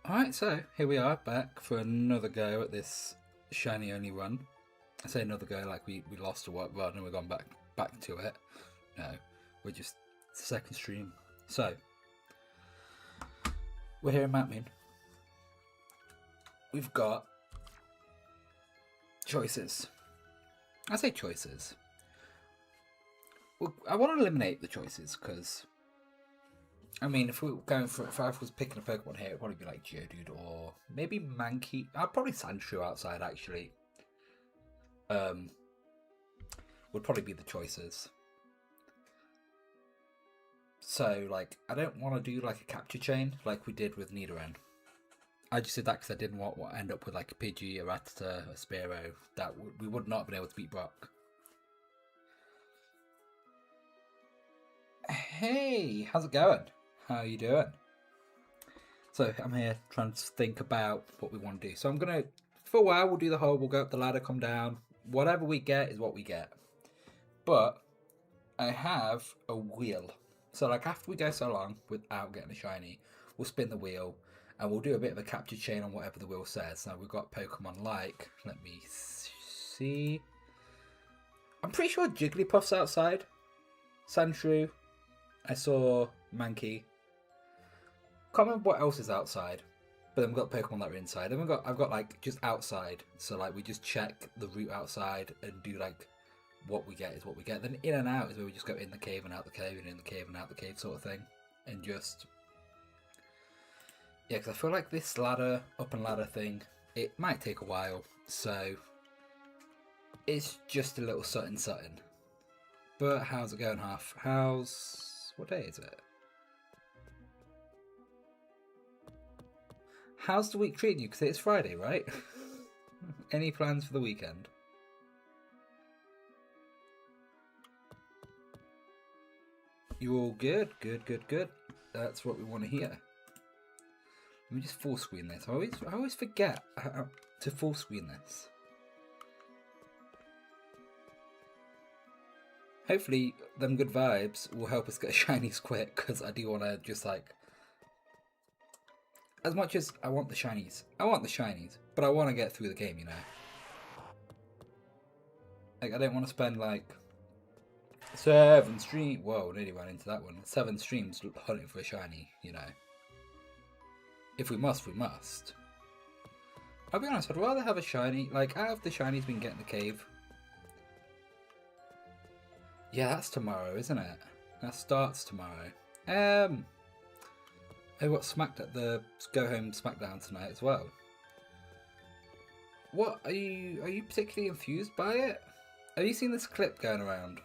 Alright, so here we are back for another go at this shiny only run. I say another go like we lost a what run and we're gone back to it. No, we're just second stream. So we're here in Mount Moon. We've got choices. I say choices. Well, I want to eliminate the choices because I mean, if we were going for, if I was picking a Pokemon here, it'd probably be like Geodude or maybe Mankey. I'd probably Sandshrew outside actually. Would probably be the choices. So like, I don't want to do like a capture chain like we did with Nidoran. I just did that because I didn't want to end up with like a Pidgey, a Rattata, a Spearow that we would not have been able to beat Brock. Hey, how's it going? How are you doing? So I'm here trying to think about what we want to do. So I'm gonna, for a while, we'll do the whole, we'll go up the ladder, come down. Whatever we get is what we get. But I have a wheel. So like after we go so long without getting a shiny, we'll spin the wheel and we'll do a bit of a capture chain on whatever the wheel says. Now we've got Pokemon like, let me see. I'm pretty sure Jigglypuff's outside. Sandshrew. I saw Mankey. Can't remember what else is outside, but then we've got Pokemon that are inside. Then I've got like just outside, so like we just check the route outside and do like what we get is what we get. Then in and out is where we just go in the cave and out the cave and in the cave and out the cave sort of thing, and just yeah, because I feel like this ladder up and ladder thing it might take a while, so it's just a little something. But how's it going, Half? What day is it? How's the week treating you? Because it's Friday, right? Any plans for the weekend? You all good? Good. That's what we want to hear. Let me just full screen this. I always forget to full screen this. Hopefully, them good vibes will help us get shinies quick, because I do want to just like... As much as I want the shinies, but I want to get through the game, you know? Like, I don't want to spend like 7 streams... Whoa, nearly ran into that one. 7 streams hunting for a shiny, you know? If we must, we must. I'll be honest, I'd rather have a shiny. Like, out of the shinies we can get in the cave... Yeah, that's tomorrow, isn't it? That starts tomorrow. I got smacked at the Go Home Smackdown tonight as well. What are you particularly infused by it? Have you seen this clip going around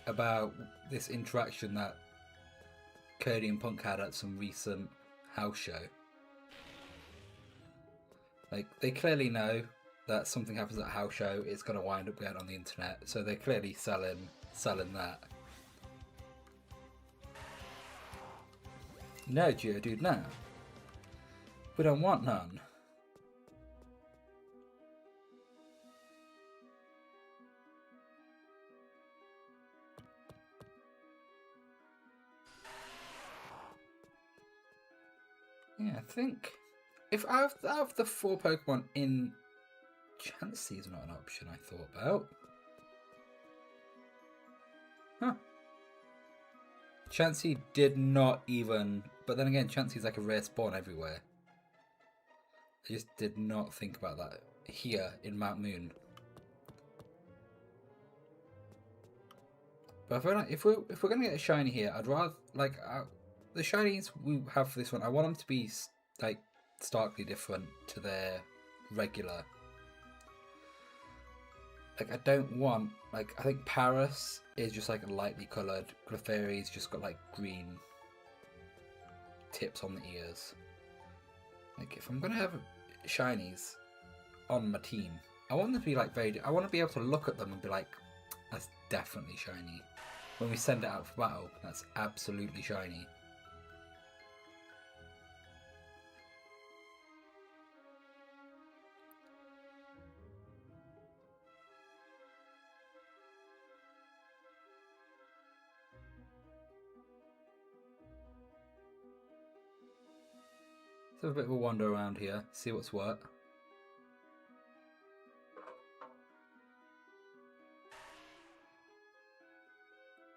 about this interaction that Cody and Punk had at some recent house show? Like, they clearly know that something happens at a house show, it's going to wind up going on the internet, so they're clearly selling that. No, Geodude, no. We don't want none. Yeah, I think if out of the 4 Pokemon in Chansey's not an option I thought about. Huh. Chansey did not even... But then again, Chansey's like a rare spawn everywhere. I just did not think about that here in Mount Moon. But I feel like if we're gonna get a shiny here, I'd rather like the shinies we have for this one. I want them to be like starkly different to their regular. Like I don't want like I think Paris is just like a lightly coloured. Clefairy's just got like green tips on the ears. Like if I'm gonna have shinies on my team, I want them to be like very. I want to be able to look at them and be like, that's definitely shiny. When we send it out for battle, that's absolutely shiny. Let's have a bit of a wander around here, see what's what.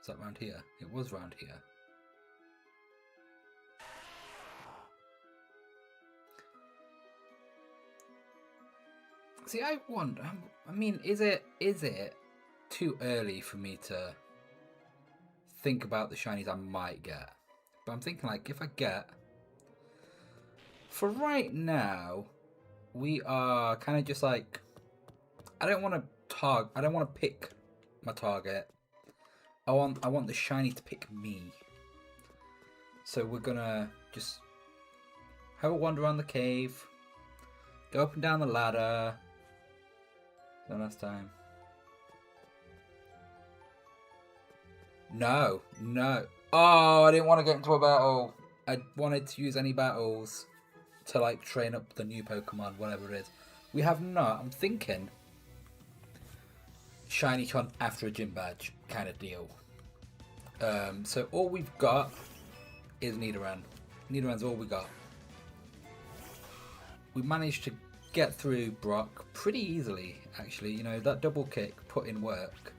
Is that round here? It was round here. See, I wonder. I mean, is it too early for me to think about the shinies I might get? But I'm thinking, like, if I get, for right now, we are kind of just like, I don't want to pick my target. I want the shiny to pick me. So we're gonna just have a wander around the cave, go up and down the ladder. So last time. No. Oh, I didn't want to get into a battle. I wanted to use any battles to like train up the new Pokemon, whatever it is. We have not. I'm thinking shiny Con after a gym badge kind of deal. So all we've got is Nidoran. Nidoran's all we got. We managed to get through Brock pretty easily, actually. You know, that double kick put in work.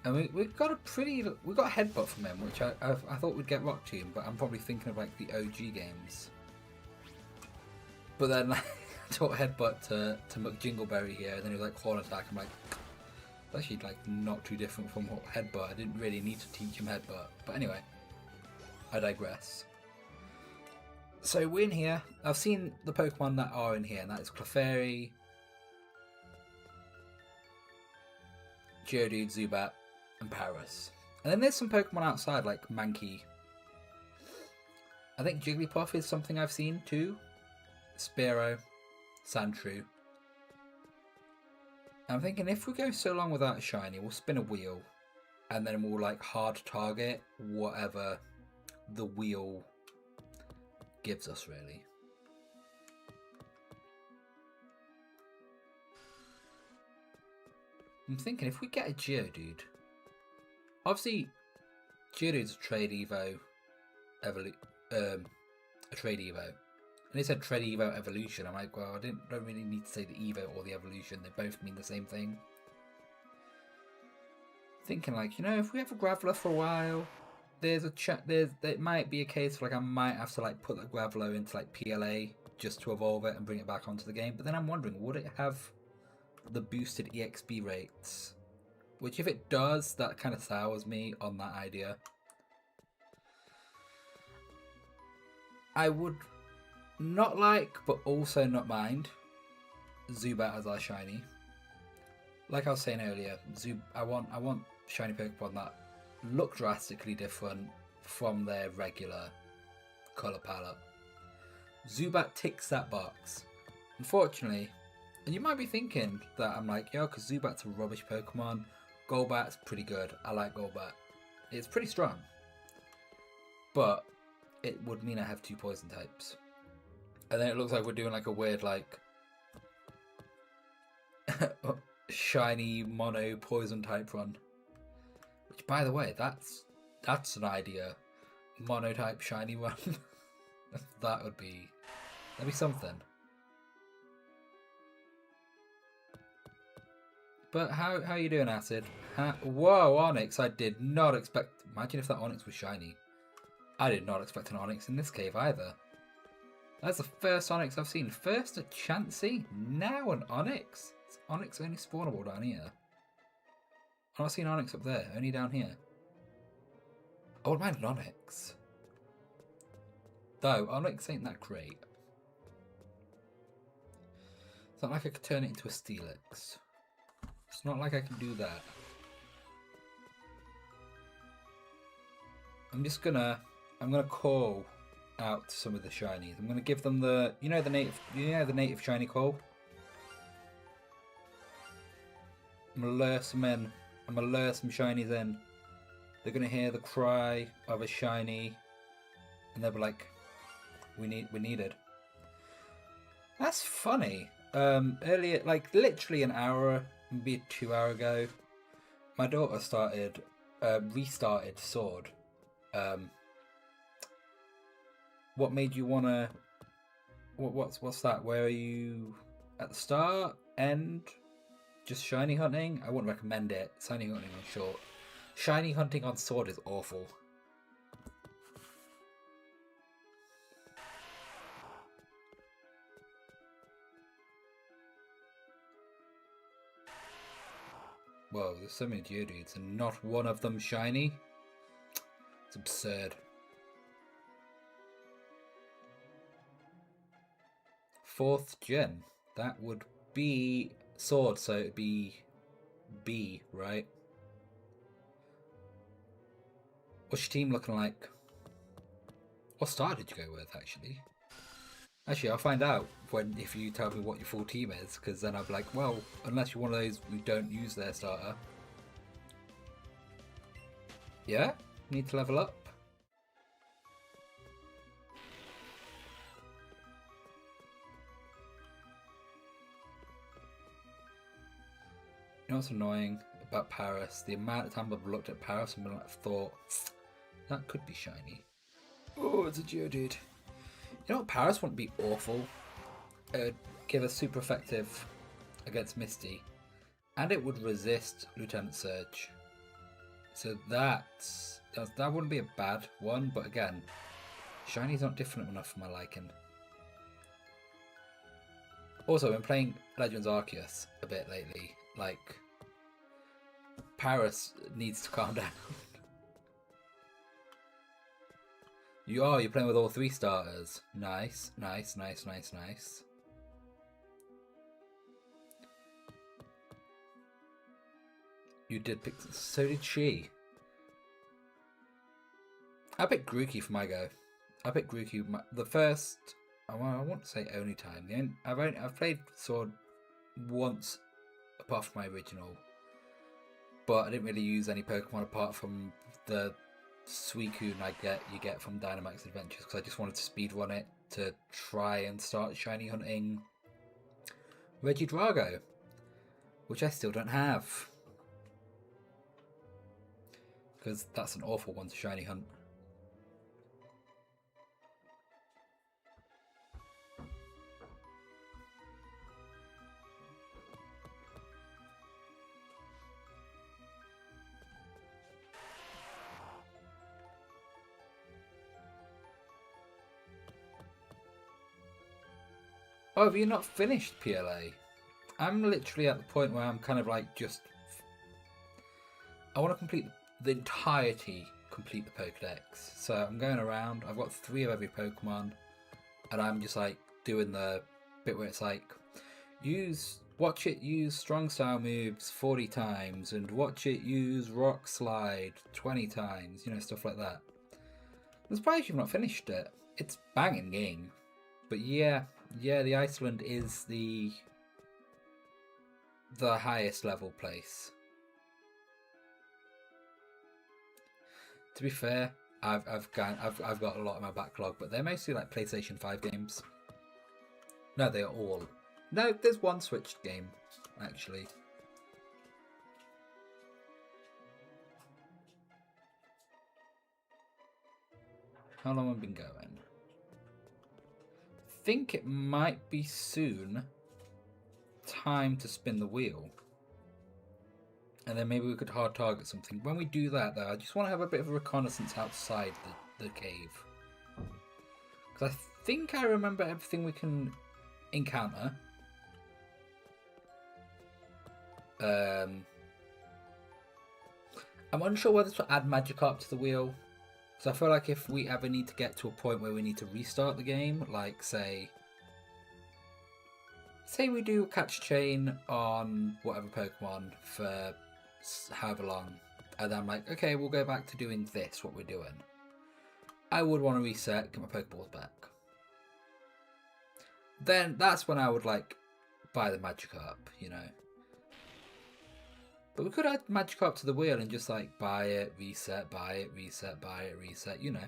And we got a headbutt from him, which I thought we'd get Rock Tomb, but I'm probably thinking of like the OG games. But then I taught headbutt to McJingleberry here, and then he was like Horn Attack. I'm like, it's actually like not too different from what headbutt. I didn't really need to teach him headbutt. But anyway, I digress. So we're in here. I've seen the Pokemon that are in here, and that is Clefairy, Geodude, Zubat, and Paras. And then there's some Pokemon outside, like Mankey. I think Jigglypuff is something I've seen too. Spearow, Sandshrew. I'm thinking if we go so long without a shiny, we'll spin a wheel, and then we'll like hard target whatever the wheel gives us, really. I'm thinking if we get a Geodude, obviously Geodude's a trade Evo, a trade Evo, and it said trade Evo evolution. I'm like, well, I don't really need to say the Evo or the evolution. They both mean the same thing. Thinking like, you know, if we have a Graveler for a while, it might be a case of like I might have to like put the Graveler into like PLA just to evolve it and bring it back onto the game. But then I'm wondering, would it have the boosted EXP rates? Which if it does, that kind of sours me on that idea. I would not like, but also not mind Zubat as our shiny. Like I was saying earlier, I want shiny Pokemon that look drastically different from their regular colour palette. Zubat ticks that box. Unfortunately, and you might be thinking that I'm like, yo, because Zubat's a rubbish Pokemon. Golbat's pretty good. I like Golbat. It's pretty strong. But it would mean I have 2 poison types. And then it looks like we're doing like a weird like shiny mono poison type run. Which, by the way, that's an idea. Mono type shiny run. That'd be something. But how you doing, Acid? Whoa, Onyx! I did not expect. Imagine if that Onyx was shiny. I did not expect an Onyx in this cave either. That's the first Onyx I've seen. First a Chansey, now an Onyx. Is Onyx only spawnable down here? I'm not seeing Onyx up there, only down here. I wouldn't mind an Onyx. Though, Onyx ain't that great. It's not like I could turn it into a Steelix. It's not like I can do that. I'm gonna call out to some of the shinies. I'm gonna give them the native shiny call. I'm gonna lure some in. I'm gonna lure some shinies in. They're gonna hear the cry of a shiny, and they'll be like, "We needed." That's funny. Earlier, like literally an hour, maybe 2 hours ago, my daughter restarted Sword. what made you wanna? What's that? Where are you at the start, end? Just shiny hunting? I wouldn't recommend it. Shiny hunting on short. Shiny hunting on sword is awful. Whoa, there's so many Geodudes and not one of them shiny? It's absurd. Fourth gen. That would be sword, so it'd be B, right? What's your team looking like? What star did you go with, actually? Actually, I'll find out if you tell me what your full team is, because then I'll be like, well, unless you're one of those who don't use their starter. Yeah? Need to level up? You know what's annoying about Paris? The amount of time I've looked at Paris and been like, thought, that could be shiny. Oh, it's a Geodude. You know what? Paris wouldn't be awful. It would give us super effective against Misty. And it would resist Lieutenant Surge. So that wouldn't be a bad one, but again, Shiny's not different enough for my liking. Also, I've been playing Legends Arceus a bit lately. Like, Paris needs to calm down. You're playing with all 3 starters. Nice, nice, nice, nice, nice. You did pick, so did she. I picked Grookey for my go. I picked Grookey the first, well, I won't say only time. I've played Sword once apart from my original. But I didn't really use any Pokemon apart from the Suicune you get from Dynamax Adventures, because I just wanted to speedrun it to try and start shiny hunting Regidrago, which I still don't have, because that's an awful one to shiny hunt. Oh, have you not finished PLA? I'm literally at the point where I'm kind of like I want to complete the entirety, complete the Pokedex. So I'm going around, I've got 3 of every Pokemon, and I'm just like doing the bit where it's like, watch it use strong style moves 40 times, and watch it use rock slide 20 times, stuff like that. I'm surprised you've not finished it. It's a banging game. But yeah, the Iceland is the highest level place. To be fair, I've got a lot in my backlog, but they're mostly like PlayStation 5 games. No, they are all. No, there's one Switch game, actually. How long have I been going? I think it might be soon time to spin the wheel. And then maybe we could hard target something. When we do that, though, I just want to have a bit of a reconnaissance outside the cave. Because I think I remember everything we can encounter. I'm unsure whether to add Magikarp to the wheel. Because I feel like if we ever need to get to a point where we need to restart the game, like say we do catch chain on whatever Pokemon for however long, and then I'm like, okay, we'll go back to doing this, what we're doing. I would want to reset, get my Pokeballs back. Then that's when I would like buy the Magikarp, But we could add Magikarp to the wheel and just like buy it, reset, buy it, reset, buy it, reset, you know.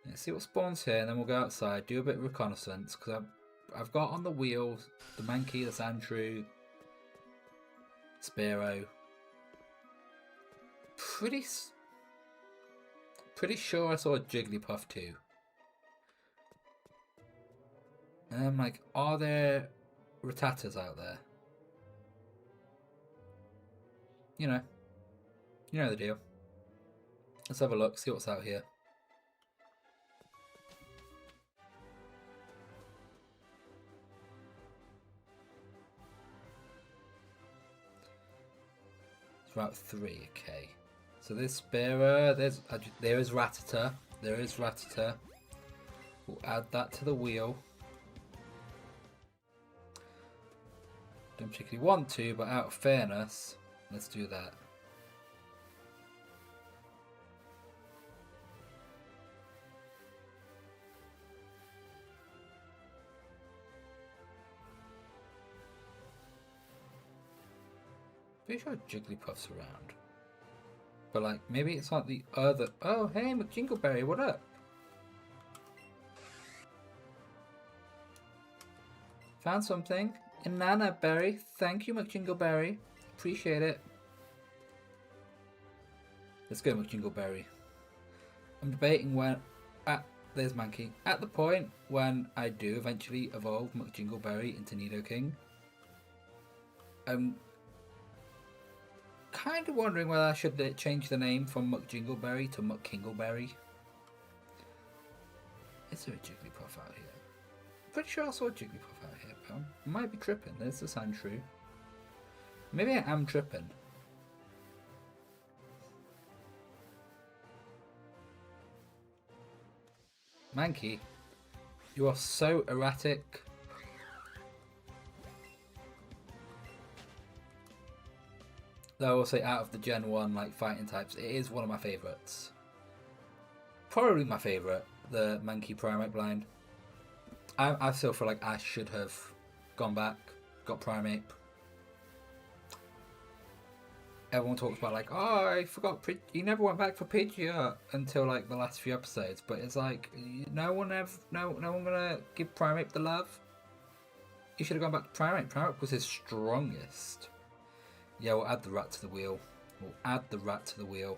Let's see what spawns here, and then we'll go outside, do a bit of reconnaissance, because I've got on the wheel the Mankey, the Sandshrew, Spearow. pretty sure I saw a Jigglypuff too. And I'm like, are there Rattatas out there? You know the deal. Let's have a look, see what's out here. It's Route 3, okay. So there's Spearer, there is Rattata. There is Rattata. We'll add that to the wheel. Don't particularly want to, but out of fairness, let's do that. Pretty sure Jigglypuff's around. But like, maybe it's not the other... Oh, hey, McJingleberry, what up? Found something. Inanna berry. Thank you, McJingleberry. Appreciate it. Let's go, McJingleberry. I'm debating when... there's Mankey. At the point when I do eventually evolve McJingleberry into Nidoking, I'm kind of wondering whether I should change the name from McJingleberry to McKingleberry. Is there a Jigglypuff out here? I'm pretty sure I saw a Jigglypuff out here, but I might be tripping. There's the Sandshrew. Maybe I am tripping. Mankey, you are so erratic. Though I will say, out of the Gen 1 like fighting types, it is one of my favourites. Probably my favourite, the Mankey Primate Blind. I still feel like I should have gone back, got Primate. Everyone talks about like, oh, I forgot, you never went back for Pidgeot until like the last few episodes, but it's like, no one gonna give Primate the love. You should have gone back to Primate. Primate was his strongest. Yeah, we'll add the rat to the wheel. We'll add the rat to the wheel.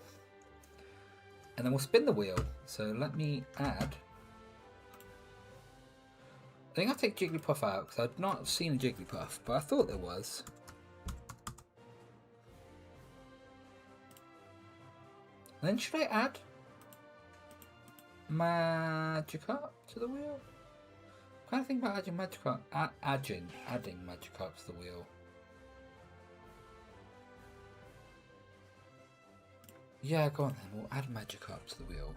And then we'll spin the wheel. So let me add... I think I'll take Jigglypuff out because I've not seen a Jigglypuff, but I thought there was. And then should I add Magikarp to the wheel? I'm kind of thinking about adding Magikarp. Adding Magikarp to the wheel. Yeah, go on then. We'll add Magikarp to the wheel.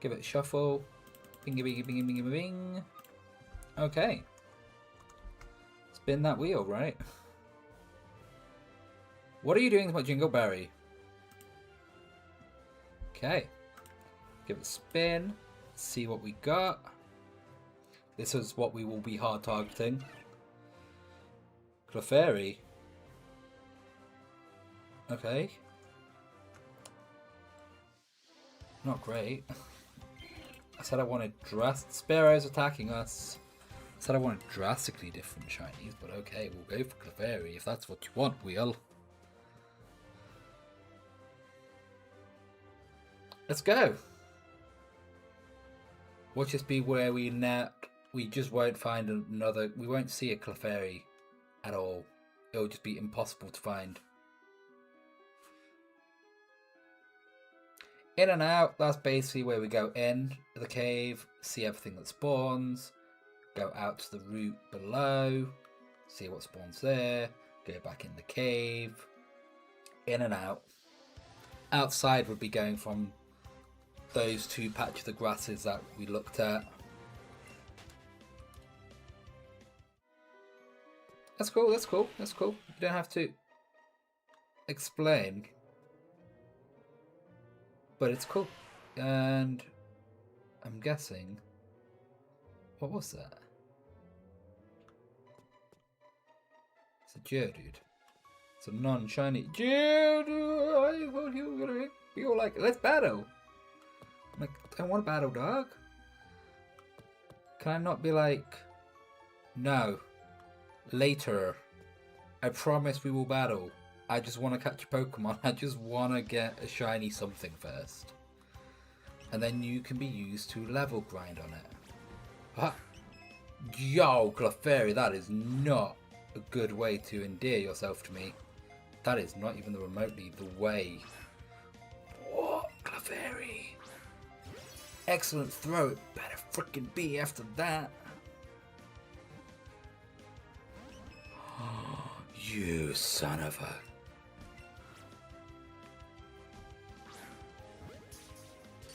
Give it a shuffle. Bingy, bingy, bingy, bingy, bing. Okay. Spin that wheel, right? What are you doing with my Jingleberry? Okay. Give it a spin. See what we got. This is what we will be hard targeting. Clefairy. Okay. Not great. I said I wanted Sparrow's attacking us. I said I wanted drastically different shinies, but okay, we'll go for Clefairy if that's what you want, Wheel. Let's go. Watch this be where we just won't find another. We won't see a Clefairy at all. It'll just be impossible to find. In and out, that's basically where we go in the cave, see everything that spawns, go out to the route below, see what spawns there, go back in the cave, in and out. Outside would be going from those two patches of grasses that we looked at. That's cool, that's cool, that's cool. You don't have to explain. But it's cool. And I'm guessing... What was that? It's a Geodude. It's a non-shiny Geodude! I thought you were gonna be all like, let's battle! I'm like, I want to battle, dog. Can I not be like, no, later. I promise we will battle. I just want to catch a Pokemon. I just want to get a shiny something first. And then you can be used to level grind on it. Ah. Yo, Clefairy, that is not a good way to endear yourself to me. That is not even remotely the way. What? Clefairy? Excellent throw. It better freaking be after that. You son of a...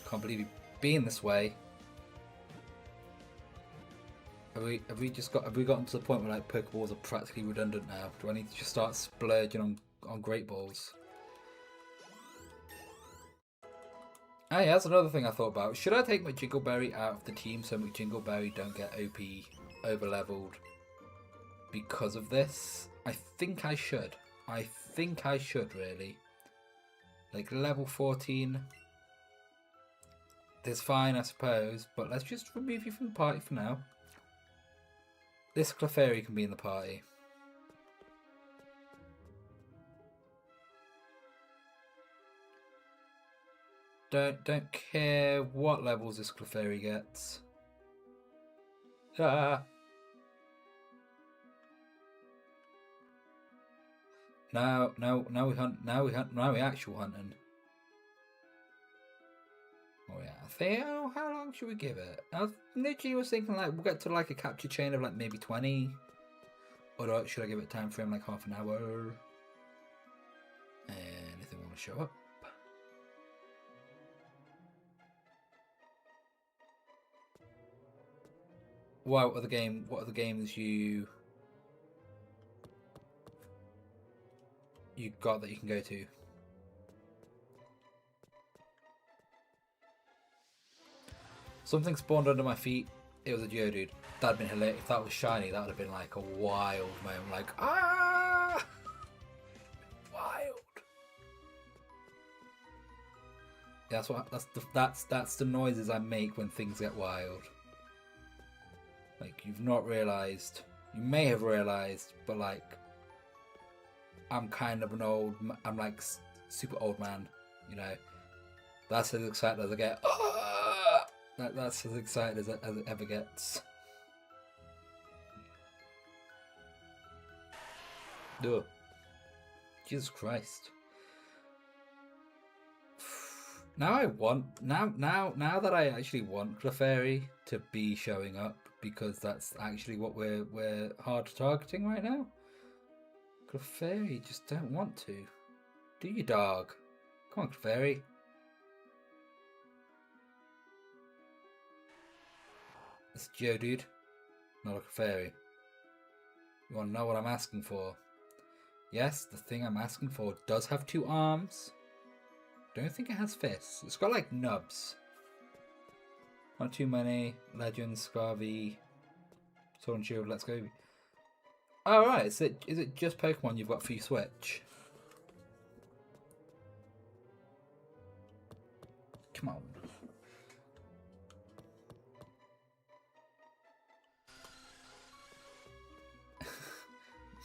Can't believe you being this way. Have we gotten to the point where like Pokeballs are practically redundant now? Do I need to just start splurging on Great Balls? Oh yeah, that's another thing I thought about. Should I take my Jingleberry out of the team so my Jingleberry don't get OP over-leveled because of this? I think I should. I think I should, really. Like, level 14 is fine, I suppose, but let's just remove you from the party for now. This Clefairy can be in the party. Don't care what levels this Clefairy gets. Ah. Now we hunt. Now we actual hunting. Oh yeah. Theo, how long should we give it? I literally was thinking like we'll get to like a capture chain of like maybe 20. Or should I give it time frame like half an hour? Anything want to show up? What other games you got that you can go to? Something spawned under my feet. It was a Geodude. That'd been hilarious. If that was shiny, that would have been like a wild moment. Like, ah! Wild. That's the noises I make when things get wild. Like, you've not realised. You may have realised, but like, I'm kind of I'm like super old man, you know. That's as excited as I get. Ah! That's as excited as it ever gets. Ugh. Jesus Christ. Now that I actually want Clefairy to be showing up, because that's actually what we're hard targeting right now. Clefairy just don't want to. Do you, dog? Come on, Clefairy. It's a Geodude, not a Clefairy. You want to know what I'm asking for? Yes, the thing I'm asking for does have 2 arms. Don't think it has fists. It's got like nubs. Not too many. Legends, Scarvy, Sword and Shield, Let's Go. Oh right, is it just Pokemon you've got for your Switch? Come on.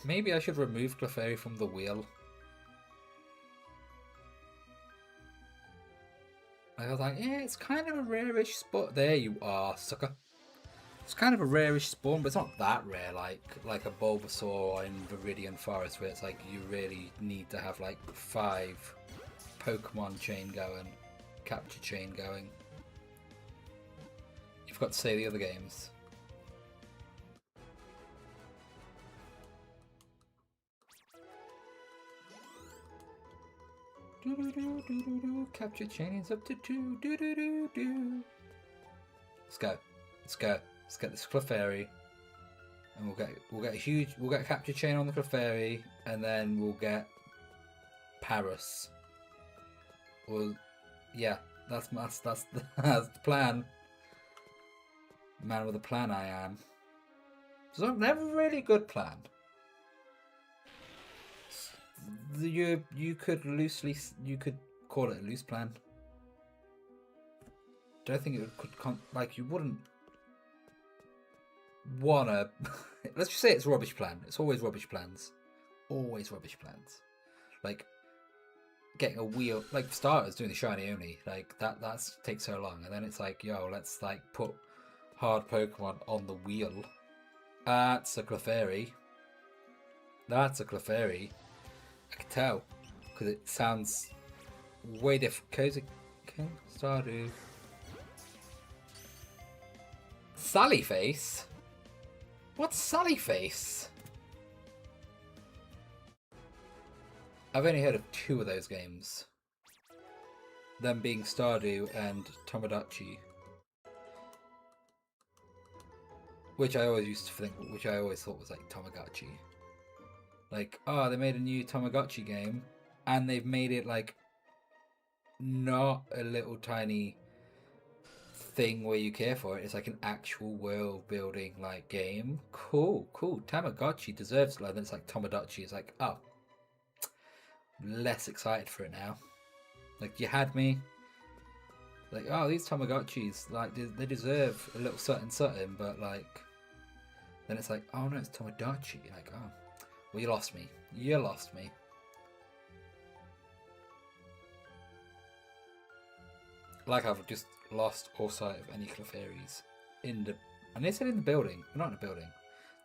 Maybe I should remove Clefairy from the wheel. I was like, yeah, it's kind of a rare-ish spot. There you are, sucker. It's kind of a rare-ish spawn, but it's not that rare, like a Bulbasaur in Viridian Forest, where it's like you really need to have like 5 Pokemon chain going, capture chain going. You've got to say the other games. Capture chain is up to 2. Let's go. Let's go. Let's get this Clefairy, and we'll get a capture chain on the Clefairy, and then we'll get Paris. Well, yeah, that's the plan. Man with a plan, I am. So never really good plan. You could call it a loose plan. Don't think it could like you wouldn't wanna. Let's just say it's a rubbish plan. It's always rubbish plans. Always rubbish plans. Like getting a wheel, like for starters, doing the shiny only, like that takes so long, and then it's like, yo, let's like put hard Pokemon on the wheel. That's a Clefairy. That's a Clefairy. I can tell because it sounds way different. Cozy, okay, Stardew. Sally Face. What's Sally Face? I've only heard of 2 of those games. Them being Stardew and Tomodachi. Which I always thought was like Tamagotchi. Like, oh, they made a new Tamagotchi game, and they've made it like not a little tiny thing where you care for it. It's like an actual world building like game. Cool. Tamagotchi deserves love. It's like Tomodachi. It's like, oh, less excited for it now. Like, you had me. Like, oh, these Tamagotchis, like, they deserve a little something, but like, then it's like, oh no, it's Tomodachi. Like, oh, well, you lost me. You lost me. Like, I've just lost all sight of any Clefairies in the. And they said in the building. We're not in a building.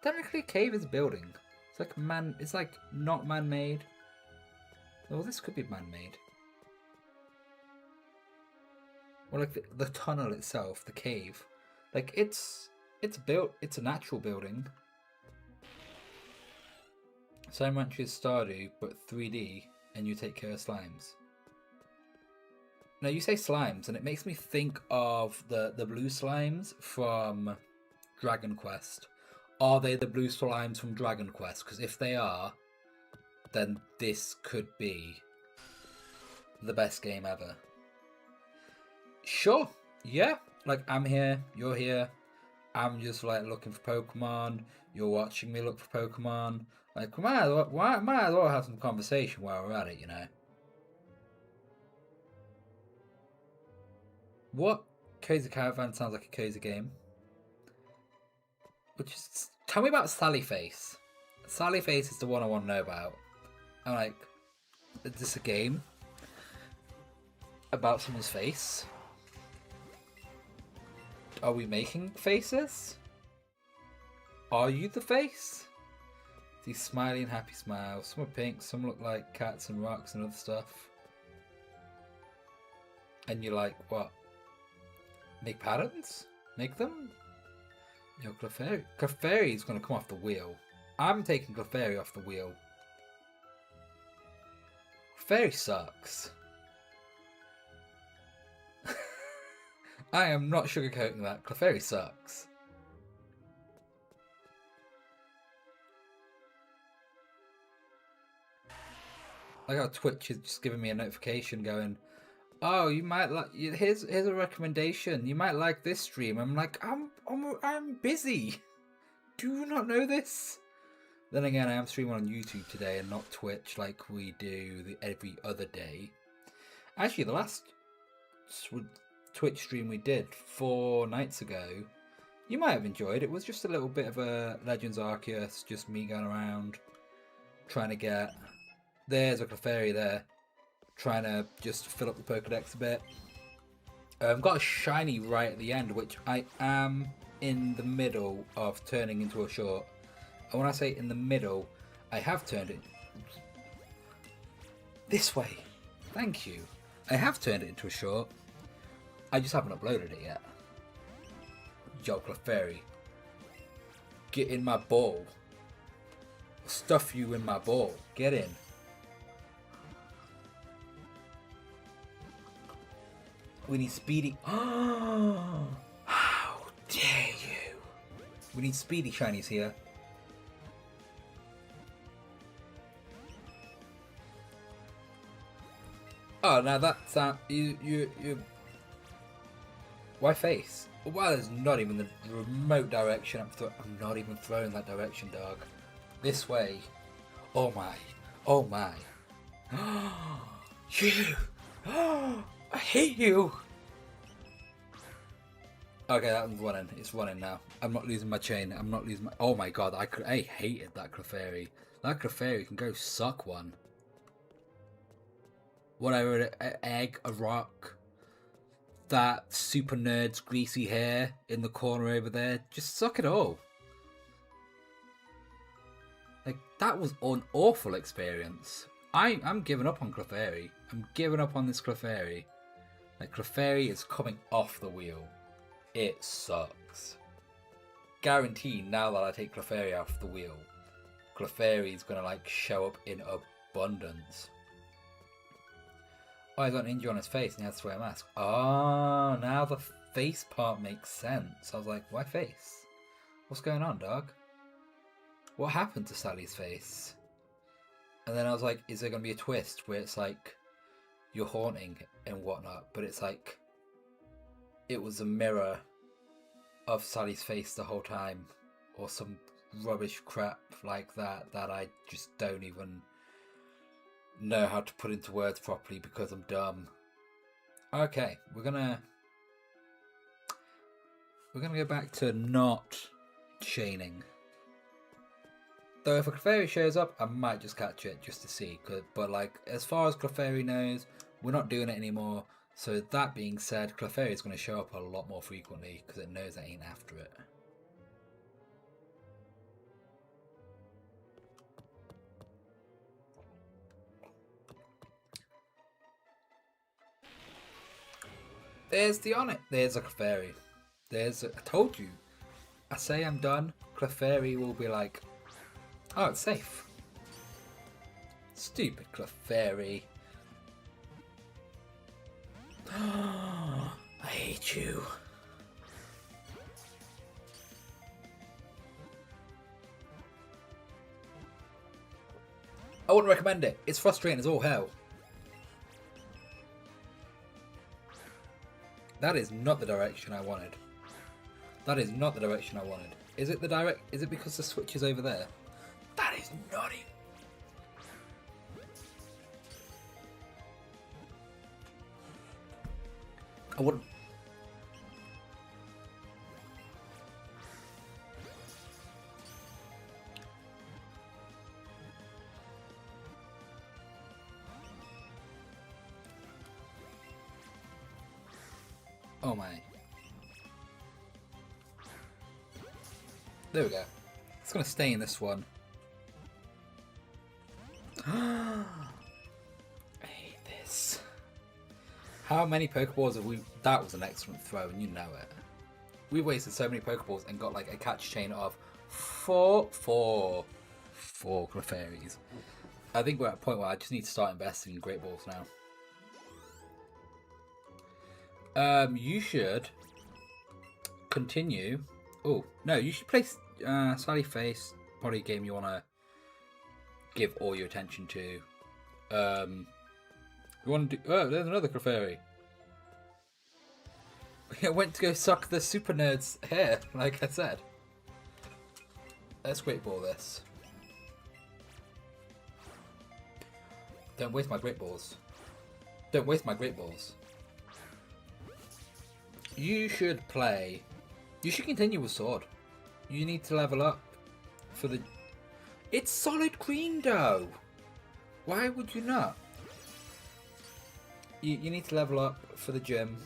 Technically, a cave is a building. It's like man. It's like not man-made. Well, this could be man-made. Well, like the tunnel itself, the cave, like it's built. It's a natural building. Same much as Stardew, but 3D, and you take care of slimes. Now you say slimes, and it makes me think of the blue slimes from Dragon Quest. Are they the blue slimes from Dragon Quest? Because if they are, then this could be the best game ever. Sure, yeah. Like, I'm here, you're here. I'm just like looking for Pokemon. You're watching me look for Pokemon. Like, we might as well have some conversation while we're at it, you know. What? Cozy Caravan sounds like a cozy game. Which is, tell me about Sally Face. Sally Face is the one I want to know about. I'm like, is this a game about someone's face? Are we making faces? Are you the face? These smiley and happy smiles. Some are pink, some look like cats and rocks and other stuff. And you're like, what? Make patterns? Make them? Yo, Clefairy. Clefairy's gonna come off the wheel. I'm taking Clefairy off the wheel. Clefairy sucks. I am not sugarcoating that. Clefairy sucks. Like how Twitch is just giving me a notification going, oh, you might like. Here's a recommendation. You might like this stream. I'm like, I'm busy. Do you not know this? Then again, I am streaming on YouTube today and not Twitch like we do every other day. Actually, the last Twitch stream we did 4 nights ago, you might have enjoyed. It was just a little bit of a Legends Arceus, just me going around trying to get. There's a Clefairy there. Trying to just fill up the Pokedex a bit. I've got a shiny right at the end, which I am in the middle of turning into a short. And when I say in the middle, I have turned it this way. Thank you. I have turned it into a short. I just haven't uploaded it yet. Yo, Clefairy. Get in my ball. Stuff you in my ball. Get in. We need Speedy. Oh, how dare you! We need Speedy shinies here. Oh, now that's you. Why face? Well, there's not even the remote direction. I'm not even throwing that direction, dog. This way. Oh my. Oh my. You. I hate you! Okay, that one's running. It's running now. I'm not losing my chain. I'm not losing my... Oh my god, I hated that Clefairy. That Clefairy can go suck one. whatever, an egg, a rock, that super nerd's greasy hair in the corner over there. Just suck it all. Like, that was an awful experience. I'm giving up on Clefairy. I'm giving up on this Clefairy. Like, Clefairy is coming off the wheel. It sucks. Guaranteed, now that I take Clefairy off the wheel, Clefairy is gonna like show up in abundance. Oh, he's got an injury on his face and he has to wear a mask. Oh, now the face part makes sense. I was like, why face? What's going on, dog? What happened to Sally's face? And then I was like, is there going to be a twist where it's like you're haunting and whatnot, but it's like it was a mirror of Sally's face the whole time, or some rubbish crap like that that I just don't even know how to put into words properly because I'm dumb. Okay, we're gonna go back to not chaining. Though if a Clefairy shows up, I might just catch it just to see. But like, as far as Clefairy knows, we're not doing it anymore. So that being said, Clefairy is going to show up a lot more frequently because it knows I ain't after it. There's the on it. There's a Clefairy. I told you. I say I'm done. Clefairy will be like, oh, it's safe. Stupid Clefairy. I hate you. I wouldn't recommend it. It's frustrating as all hell. That is not the direction I wanted. That is not the direction I wanted. Is it the direct? Is it because the switch is over there? That is naughty. I wouldn't. Oh my. There we go. It's gonna stay in this one. I hate this. How many Pokeballs have we... That was an excellent throw, and you know it. We wasted so many Pokeballs and got like a catch chain of four Clefairies. I think we're at a point where I just need to start investing in Great Balls now. You should continue. Oh, no, you should play Sally Face, probably a game you want to give all your attention to. You want to do... Oh, there's another Clefairy. I went to go suck the super nerd's hair, like I said. Let's Great Ball this. Don't waste my Great Balls. Don't waste my Great Balls. You should play... You should continue with Sword. You need to level up for the... It's solid green though! Why would you not? You need to level up for the gym.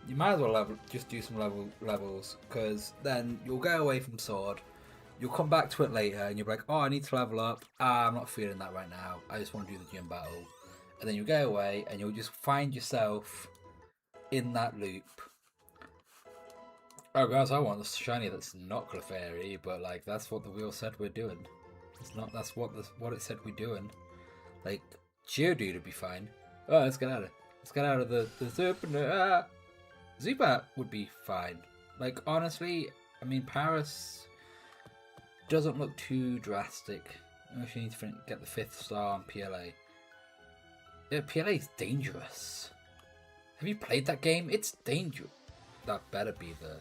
You might as well just do some levels, because then you'll go away from Sword. You'll come back to it later and you'll be like, oh, I need to level up. I'm not feeling that right now. I just want to do the gym battle. And then you'll go away and you'll just find yourself in that loop. Oh guys, I want the shiny that's not Clefairy, but like that's what the wheel said we're doing. It's not. That's what it said we're doing. Like Geodude would be fine. Oh, let's get out of the super. Zubat would be fine. Like honestly, I mean Paris doesn't look too drastic. I actually need to get the 5th star on PLA. Yeah, PLA is dangerous. Have you played that game? It's dangerous. That better be the...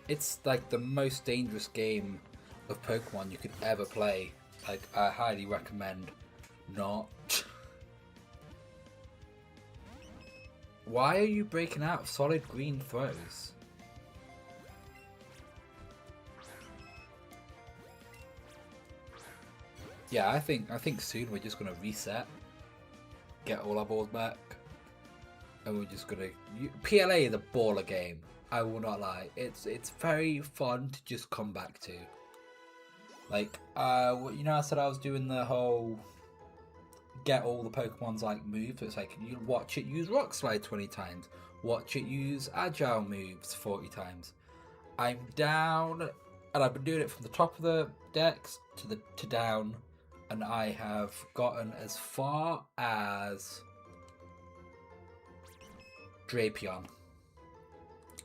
It's like the most dangerous game of Pokemon you could ever play. Like, I highly recommend not. Why are you breaking out of solid green throws? Yeah, I think soon we're just gonna reset. get all our balls back. And we're just gonna... PLA is a baller game. I will not lie. It's very fun to just come back to. Like, you know, I said I was doing the whole get all the Pokemon's like moves. It's like you watch it use Rock Slide 20 times, watch it use Agile moves 40 times. I'm down, and I've been doing it from the top of the decks to down, and I have gotten as far as Drapion,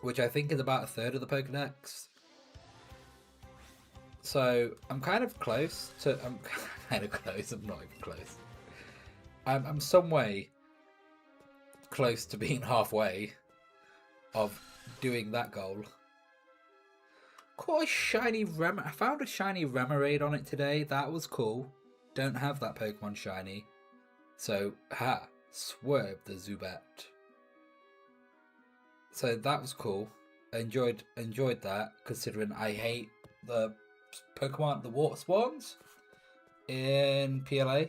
which I think is about a third of the Pokedex. So I'm kind of close to. I'm kind of close. I'm not even close. I'm some way close to being halfway of doing that goal. Caught a shiny I found a shiny Remoraid on it today. That was cool. Don't have that Pokemon shiny, so swerve the Zubat. So that was cool. I enjoyed that, considering I hate the Pokemon, the water spawns in PLA.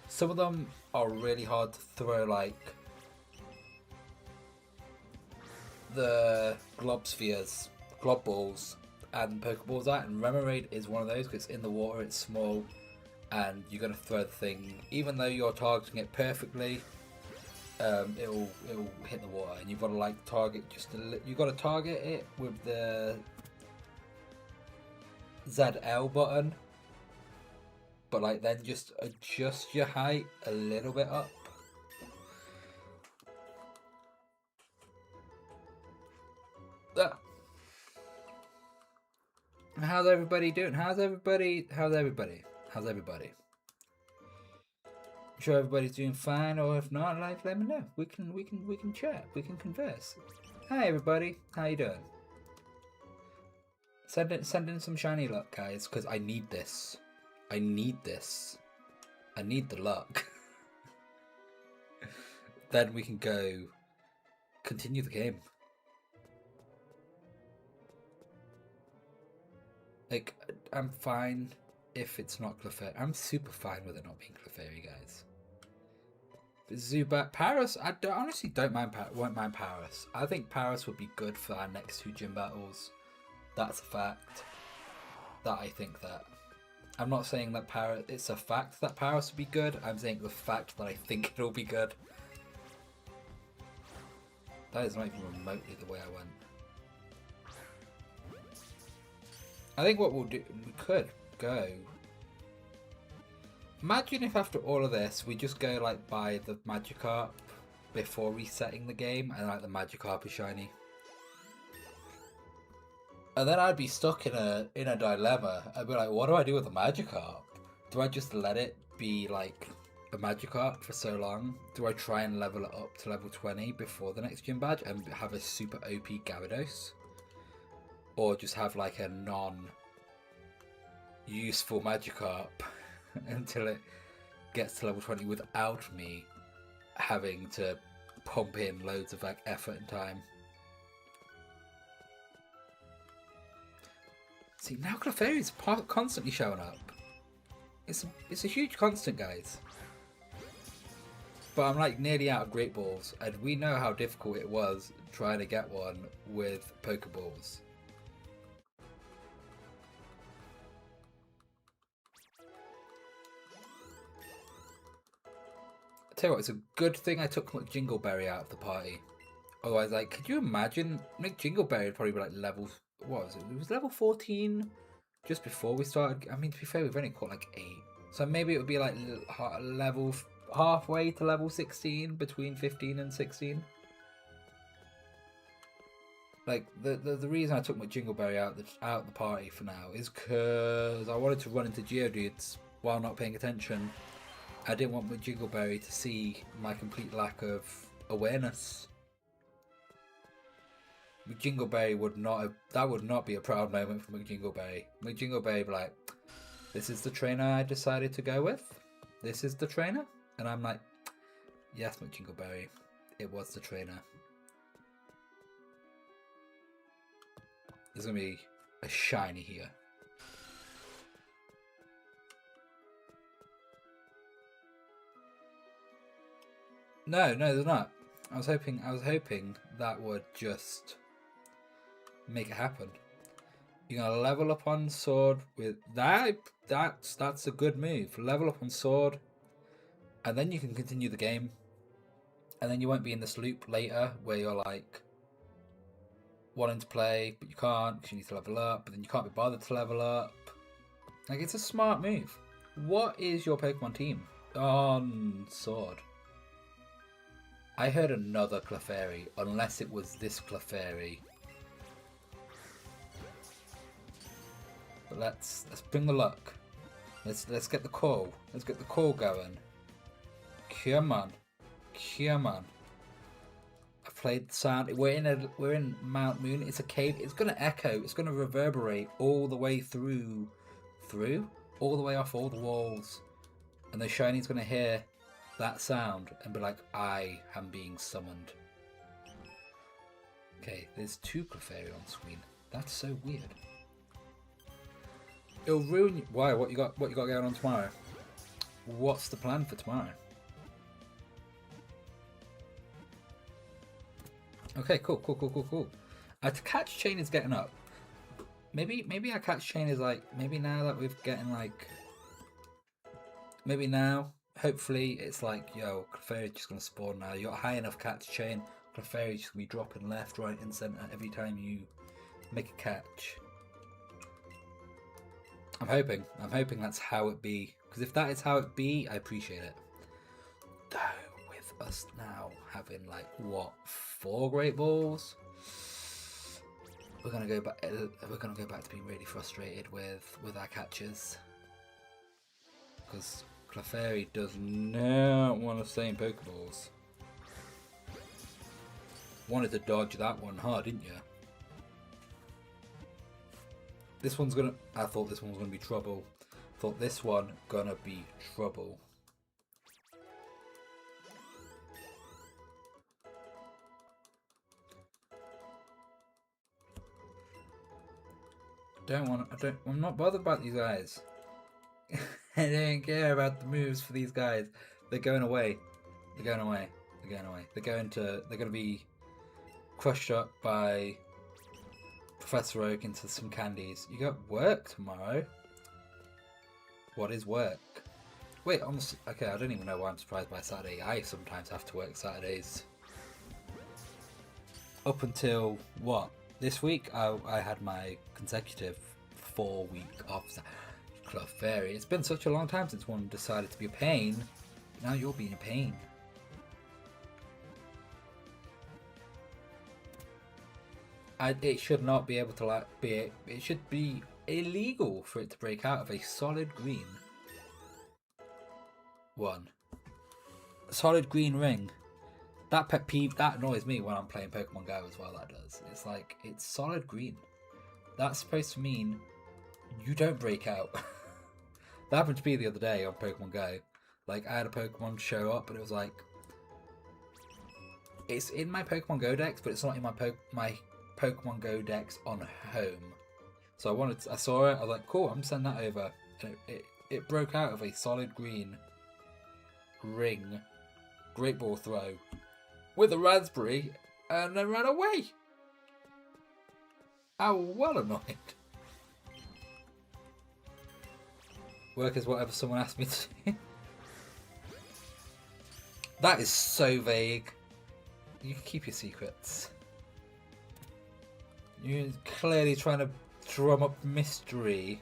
Some of them are really hard to throw, like the glob spheres, glob balls, and Pokeballs at, and Remoraid is one of those because it's in the water, it's small, and you're gonna throw the thing. Even though you're targeting it perfectly, it'll hit the water, and you've got to like target you've got to target it with the ZL button, but like then just adjust your height a little bit up. How's everybody doing? How's everybody? I'm sure everybody's doing fine, or if not, like let me know. We can chat. We can converse. Hi everybody, how you doing? Send in some shiny luck, guys, because I need this. I need this. I need the luck. Then we can go continue the game. Like, I'm fine if it's not Clefairy. I'm super fine with it not being Clefairy, guys. Zubat, Paris, I honestly won't mind Paris. I think Paris would be good for our next 2 gym battles. That's a fact. That I think that. I'm not saying that Paris, it's a fact that Paris would be good. I'm saying the fact that I think it'll be good. That is not even remotely the way I went. I think what we'll do, we could go. Imagine if after all of this, we just go like buy the Magikarp before resetting the game, and like the Magikarp is shiny. And then I'd be stuck in a dilemma. I'd be like, what do I do with the Magikarp? Do I just let it be like a Magikarp for so long? Do I try and level it up to level 20 before the next gym badge and have a super OP Gyarados? Or just have like a non-useful Magikarp until it gets to level 20 without me having to pump in loads of like effort and time. See, now Clefairy is constantly showing up. It's a huge constant, guys. But I'm like nearly out of Great Balls, and we know how difficult it was trying to get one with Pokeballs. I tell you what, it's a good thing I took McJingleberry out of the party. Otherwise, like, could you imagine McJingleberry would probably be like level, what was it? It was level 14 just before we started. I mean, to be fair, we've only caught like 8. So maybe it would be like level halfway to level 16, between 15 and 16. Like, the reason I took McJingleberry out of the party for now is because I wanted to run into Geodudes while not paying attention. I didn't want McJingleberry to see my complete lack of awareness. McJingleberry would not be a proud moment for McJingleberry. McJingleberry would be like, this is the trainer I decided to go with? This is the trainer? And I'm like, yes, McJingleberry, it was the trainer. There's going to be a shiny here. No, there's not. I was hoping that would just make it happen. You're gonna level up on sword with that. That's a good move. Level up on sword, and then you can continue the game. And then you won't be in this loop later where you're like wanting to play, but you can't because you need to level up. But then you can't be bothered to level up. Like, it's a smart move. What is your Pokemon team on sword? I heard another Clefairy, unless it was this Clefairy. But let's bring the luck. Let's get the call. Let's get the call going. Come on. I've played the sound. We're in Mount Moon. It's a cave. It's gonna echo. It's gonna reverberate all the way through, all the way off all the walls, and the Shiny's gonna hear that sound and be like, "I am being summoned." Okay, there's two Clefairy on screen. That's so weird. It'll ruin you. Why? What you got going on tomorrow? What's the plan for tomorrow? Okay, cool. Our catch chain is getting up. Maybe our catch chain is like, maybe now that we're getting like, maybe now, hopefully it's like, yo, Clefairy's just gonna spawn now. You got a high enough catch chain, Clefairy's just gonna be dropping left, right, and center every time you make a catch. I'm hoping that's how it be. Because if that is how it be, I appreciate it. Though, with us now having like, what, 4 Great Balls? We're gonna go back to being really frustrated with our catches. Because Clefairy does not want to stay in Pokeballs. Wanted to dodge that one hard, didn't you? This one's gonna... I thought this one was gonna be trouble. Thought this one gonna be trouble. I'm not bothered about these guys. I don't care about the moves for these guys. They're going away. They're going to be crushed up by Professor Oak into some candies. You got work tomorrow. What is work? Wait, okay, I don't even know why I'm surprised by Saturday. I sometimes have to work Saturdays. Up until, what? This week, I had my consecutive 4-week off. Clefairy. It's been such a long time since one decided to be a pain. Now you're being a pain. It should not be able to be. It should be illegal for it to break out of a solid green one. A solid green ring. That pet peeve, that annoys me when I'm playing Pokemon Go as well. That does. It's like, it's solid green. That's supposed to mean you don't break out. That happened to me the other day on Pokemon Go. Like, I had a Pokemon show up, and it was like, it's in my Pokemon Go Dex, but it's not in my Pokemon Go Dex on home. So I saw it. I was like, cool. I'm sending that over. And it broke out of a solid green ring, Great Ball throw, with a raspberry, and then ran away. I was well annoyed. Work is whatever someone asked me to do. That is so vague. You can keep your secrets. You're clearly trying to drum up mystery.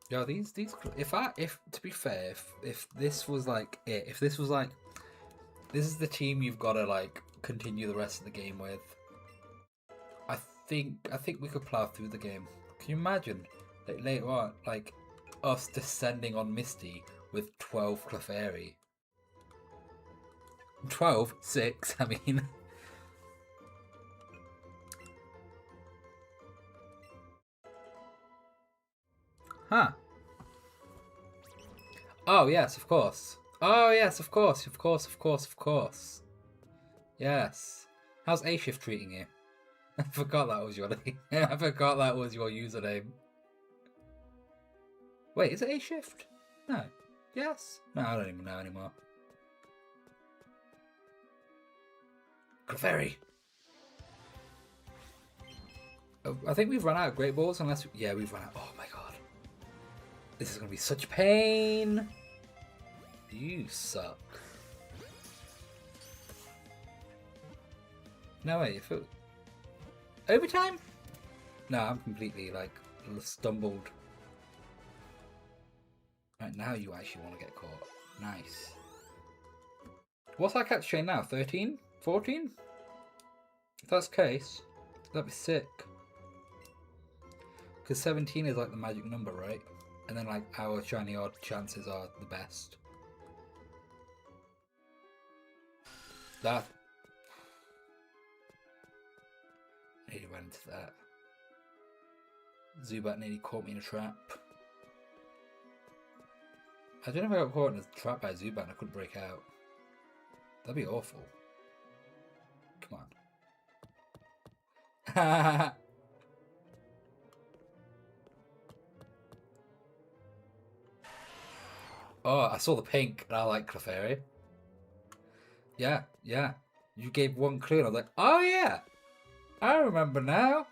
Yo, these if to be fair, if this was like if this was like, this is the team you've got to like continue the rest of the game with, I think we could plow through the game. Can you imagine like later on, like us descending on Misty with 12 Clefairy? 12? 6, I mean. Huh. Oh, yes, of course. Oh, yes, of course. Yes. How's A-Shift treating you? I forgot that was your name. I forgot that was your username. Wait, is it A shift? No. Yes? No, I don't even know anymore. Clefairy! Oh, I think we've run out of Great Balls unless... Yeah, we've run out. Oh my god. This is going to be such pain. You suck. No way, if it... Overtime? No, I'm completely, like, stumbled. Right, now you actually want to get caught. Nice. What's our catch chain now? 13? 14? If that's the case, that'd be sick. Because 17 is, like, the magic number, right? And then, like, our shiny odd chances are the best. That... I nearly ran into that. Zubat nearly caught me in a trap. I don't know if I got caught in a trap by Zubat and I couldn't break out. That'd be awful. Come on. Oh, I saw the pink and I like Clefairy. Yeah, yeah. You gave one clue and I was like, oh yeah! I remember now.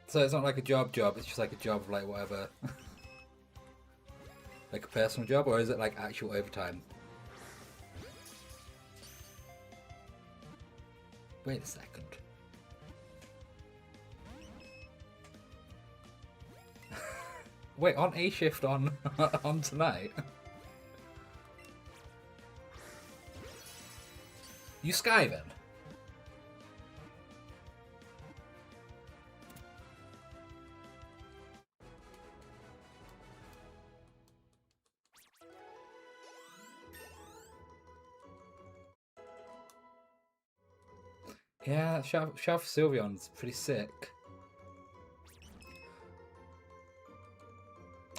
So it's not like a job, it's just like a job of like whatever. Like a personal job, or is it like actual overtime? Wait a second. Wait, on A shift on on tonight? You skiving? Yeah, Shelf Sylveon's pretty sick.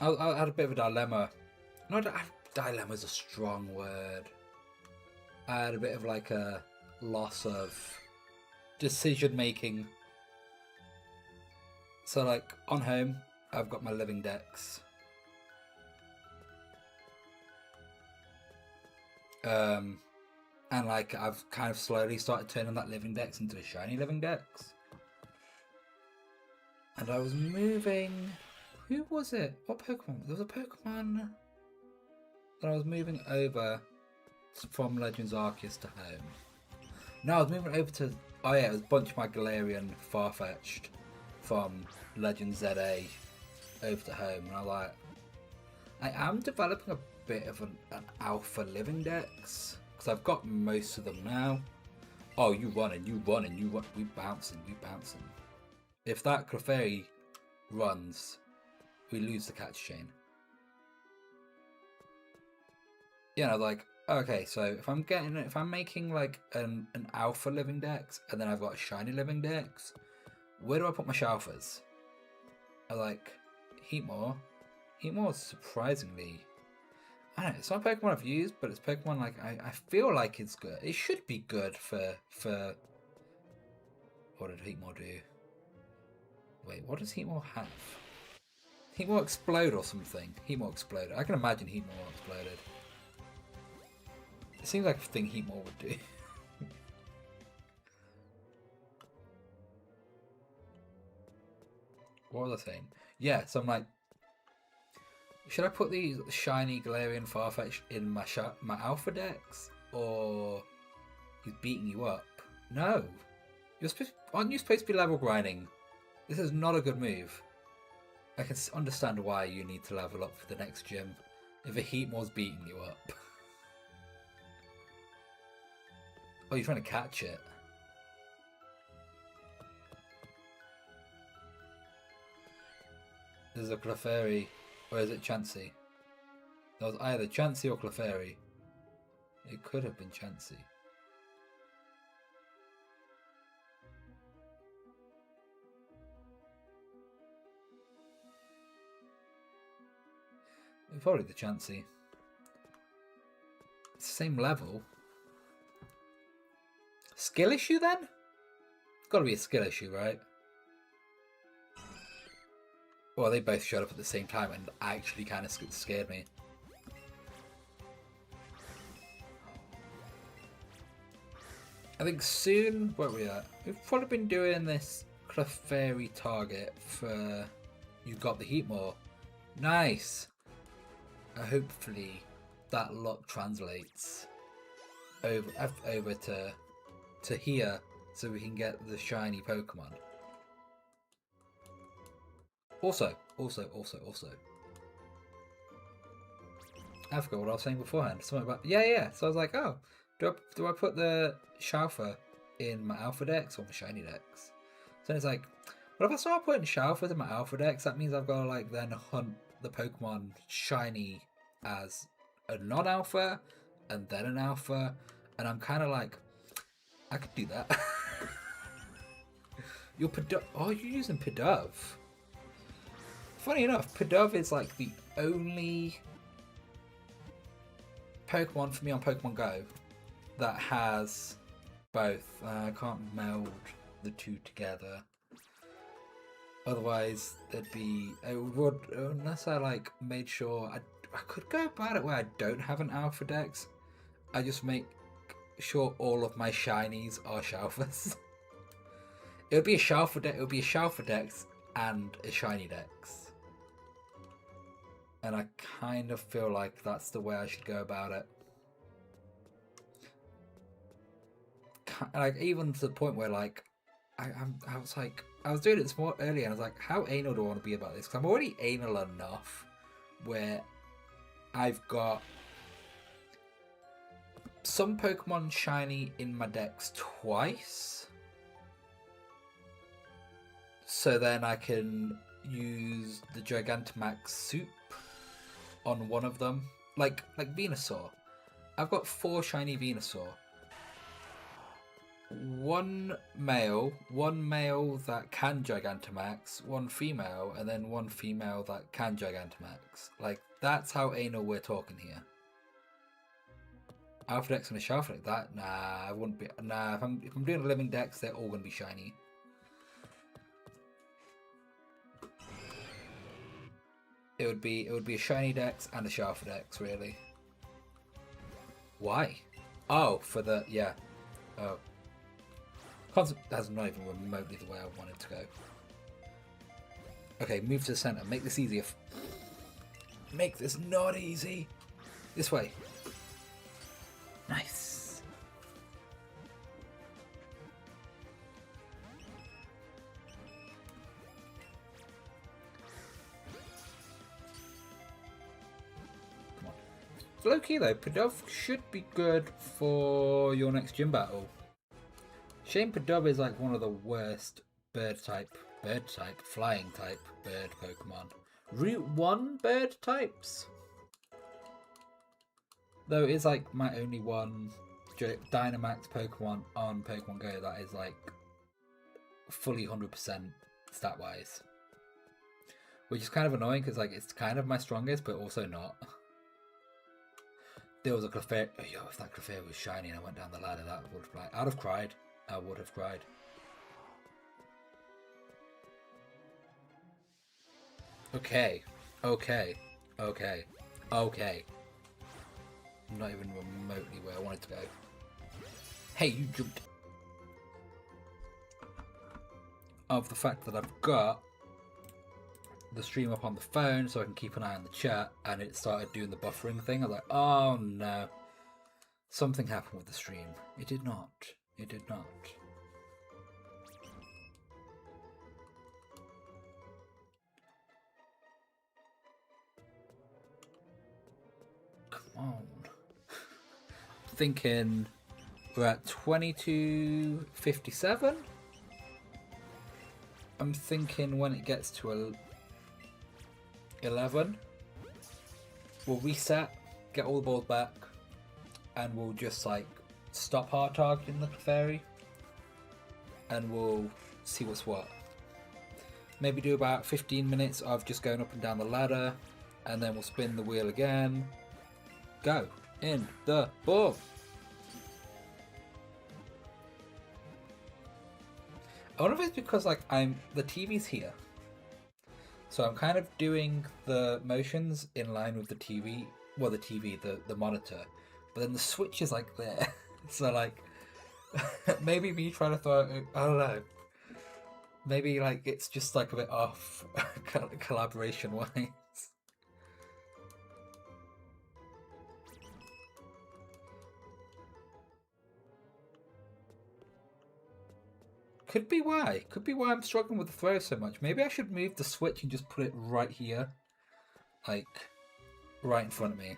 I had a bit of a dilemma. No, dilemma's a strong word. I had a bit of like a loss of decision making. So like on home, I've got my living decks. And like I've kind of slowly started turning that living dex into a shiny living dex. And I was moving. Who was it? What Pokemon? There was a Pokemon that I was moving over from Legends Arceus to home. No, I was moving over to... Oh yeah, it was a bunch of my Galarian Farfetch'd from Legends ZA over to home. And I was like... I am developing a bit of an alpha living dex. Because I've got most of them now. Oh, you running, we bouncing. If that Clefairy runs, we lose the catch chain. Yeah, I was like, okay, so if I'm making like an alpha living dex and then I've got a shiny living dex, where do I put my Shalfers? I like Heatmore. Heatmore is surprisingly, I don't know, it's not a Pokemon I've used, but it's Pokemon like I feel like it's good. It should be good for what did Heatmore do? Wait, what does Heatmore have? Heatmore explode or something. Heatmore exploded. I can imagine Heatmore exploded. It seems like a thing Heatmore would do. What was I saying? Yeah, so I'm like, should I put these shiny Galarian Farfetch in my alpha decks? Or he's beating you up? No. Aren't you supposed to be level grinding? This is not a good move. I can understand why you need to level up for the next gym if a Heatmore's beating you up. Oh, you're trying to catch it. There's a Clefairy, or is it Chansey? That was either Chansey or Clefairy. It could have been Chansey. Probably the Chansey. It's the same level. Skill issue then? got to be a skill issue, right? Well, they both showed up at the same time and actually kind of scared me. I think soon, where are we at? We've probably been doing this Clefairy target for you got the heat more. Nice! Hopefully that luck translates over to here so we can get the shiny Pokemon. Also. I forgot what I was saying beforehand. Something about yeah. So I was like, oh, do I put the Shalfa in my Alpha Dex or my Shiny Dex? So it's like, well, if I start putting Shalfas in my Alpha Dex, that means I've got to like then hunt the Pokemon Shiny as a non-Alpha and then an Alpha, and I'm kind of like, I could do that. You're using Pidove. Funny enough, Pidove is like the only Pokemon for me on Pokemon Go that has both. I can't meld the two together. Otherwise, there'd be. It would, unless I like made sure. I could go about it where I don't have an Alpha Dex. I just make sure all of my shinies are Shalfas. It would be a Shalfa Dex. It would be a Shalfa Dex and a Shiny Dex. And I kind of feel like that's the way I should go about it. Like, even to the point where, like, I was like, I was doing it more earlier, and I was like, how anal do I want to be about this? Because I'm already anal enough where I've got some Pokemon Shiny in my decks twice. So then I can use the Gigantamax Soup on one of them. Like Venusaur. I've got 4 shiny Venusaur. One male that can Gigantamax, one female, and then one female that can Gigantamax. Like, that's how anal we're talking here. Alpha Dex and a Shalfa Dex, that, nah, I wouldn't be, nah, if I'm doing a living Dex, they're all gonna be shiny. It would be a shiny Dex and a Shalfa Dex, really. Why? Oh, for the, yeah. Oh. That's not even remotely the way I wanted to go. Okay, move to the center. Make this easier. Make this not easy. This way. Nice. Come on. Low key though, Pidove should be good for your next gym battle. Shame Pidove is like one of the worst flying type bird Pokemon. Route 1 bird types? Though it's like my only one Dynamax Pokemon on Pokemon Go that is like fully 100% stat wise. Which is kind of annoying because like it's kind of my strongest but also not. There was a Clefairy. Oh, yo, if that Clefairy was shiny and I went down the ladder, that would have like, I'd have cried. I would have cried. Okay. I'm not even remotely where I wanted to go. Hey, you jumped. Of the fact that I've got the stream up on the phone so I can keep an eye on the chat, and it started doing the buffering thing. I was like, oh no. Something happened with the stream. It did not. It did not. Come on. Thinking we're at 22:57. I'm thinking when it gets to 11, we'll reset, get all the balls back, and we'll just like stop hard targeting the Clefairy, and we'll see what's what. Maybe do about 15 minutes of just going up and down the ladder, and then we'll spin the wheel again. Go in the ball. I wonder if it's because like the TV's here, so I'm kind of doing the motions in line with the TV. Well, the TV, the monitor, but then the switch is like there. So like maybe me trying to throw it, I don't know. Maybe like it's just like a bit off collaboration wise. Could be why. Could be why I'm struggling with the throw so much. Maybe I should move the switch and just put it right here. Like, right in front of me.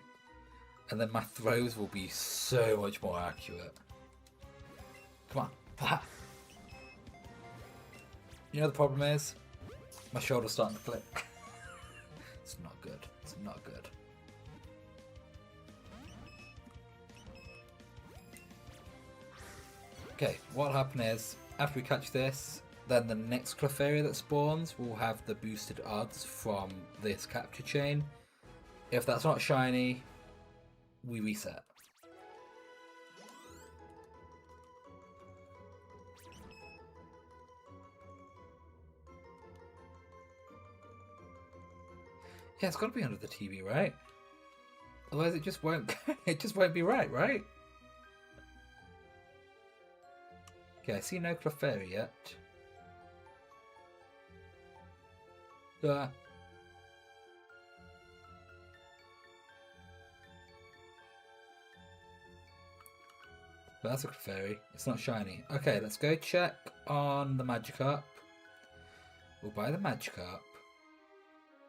And then my throws will be so much more accurate. Come on. You know the problem is? My shoulder's starting to click. It's not good. It's not good. Okay, what'll happen is, after we catch this, then the next Clefairy that spawns will have the boosted odds from this capture chain. If that's not shiny, we reset. Yeah, it's got to be under the TV, right? Otherwise, it just won't. It just won't be right, right? Okay, I see no Clefairy yet. Ah. But that's a Clefairy. It's not shiny. Okay, let's go check on the Magikarp. We'll buy the Magikarp.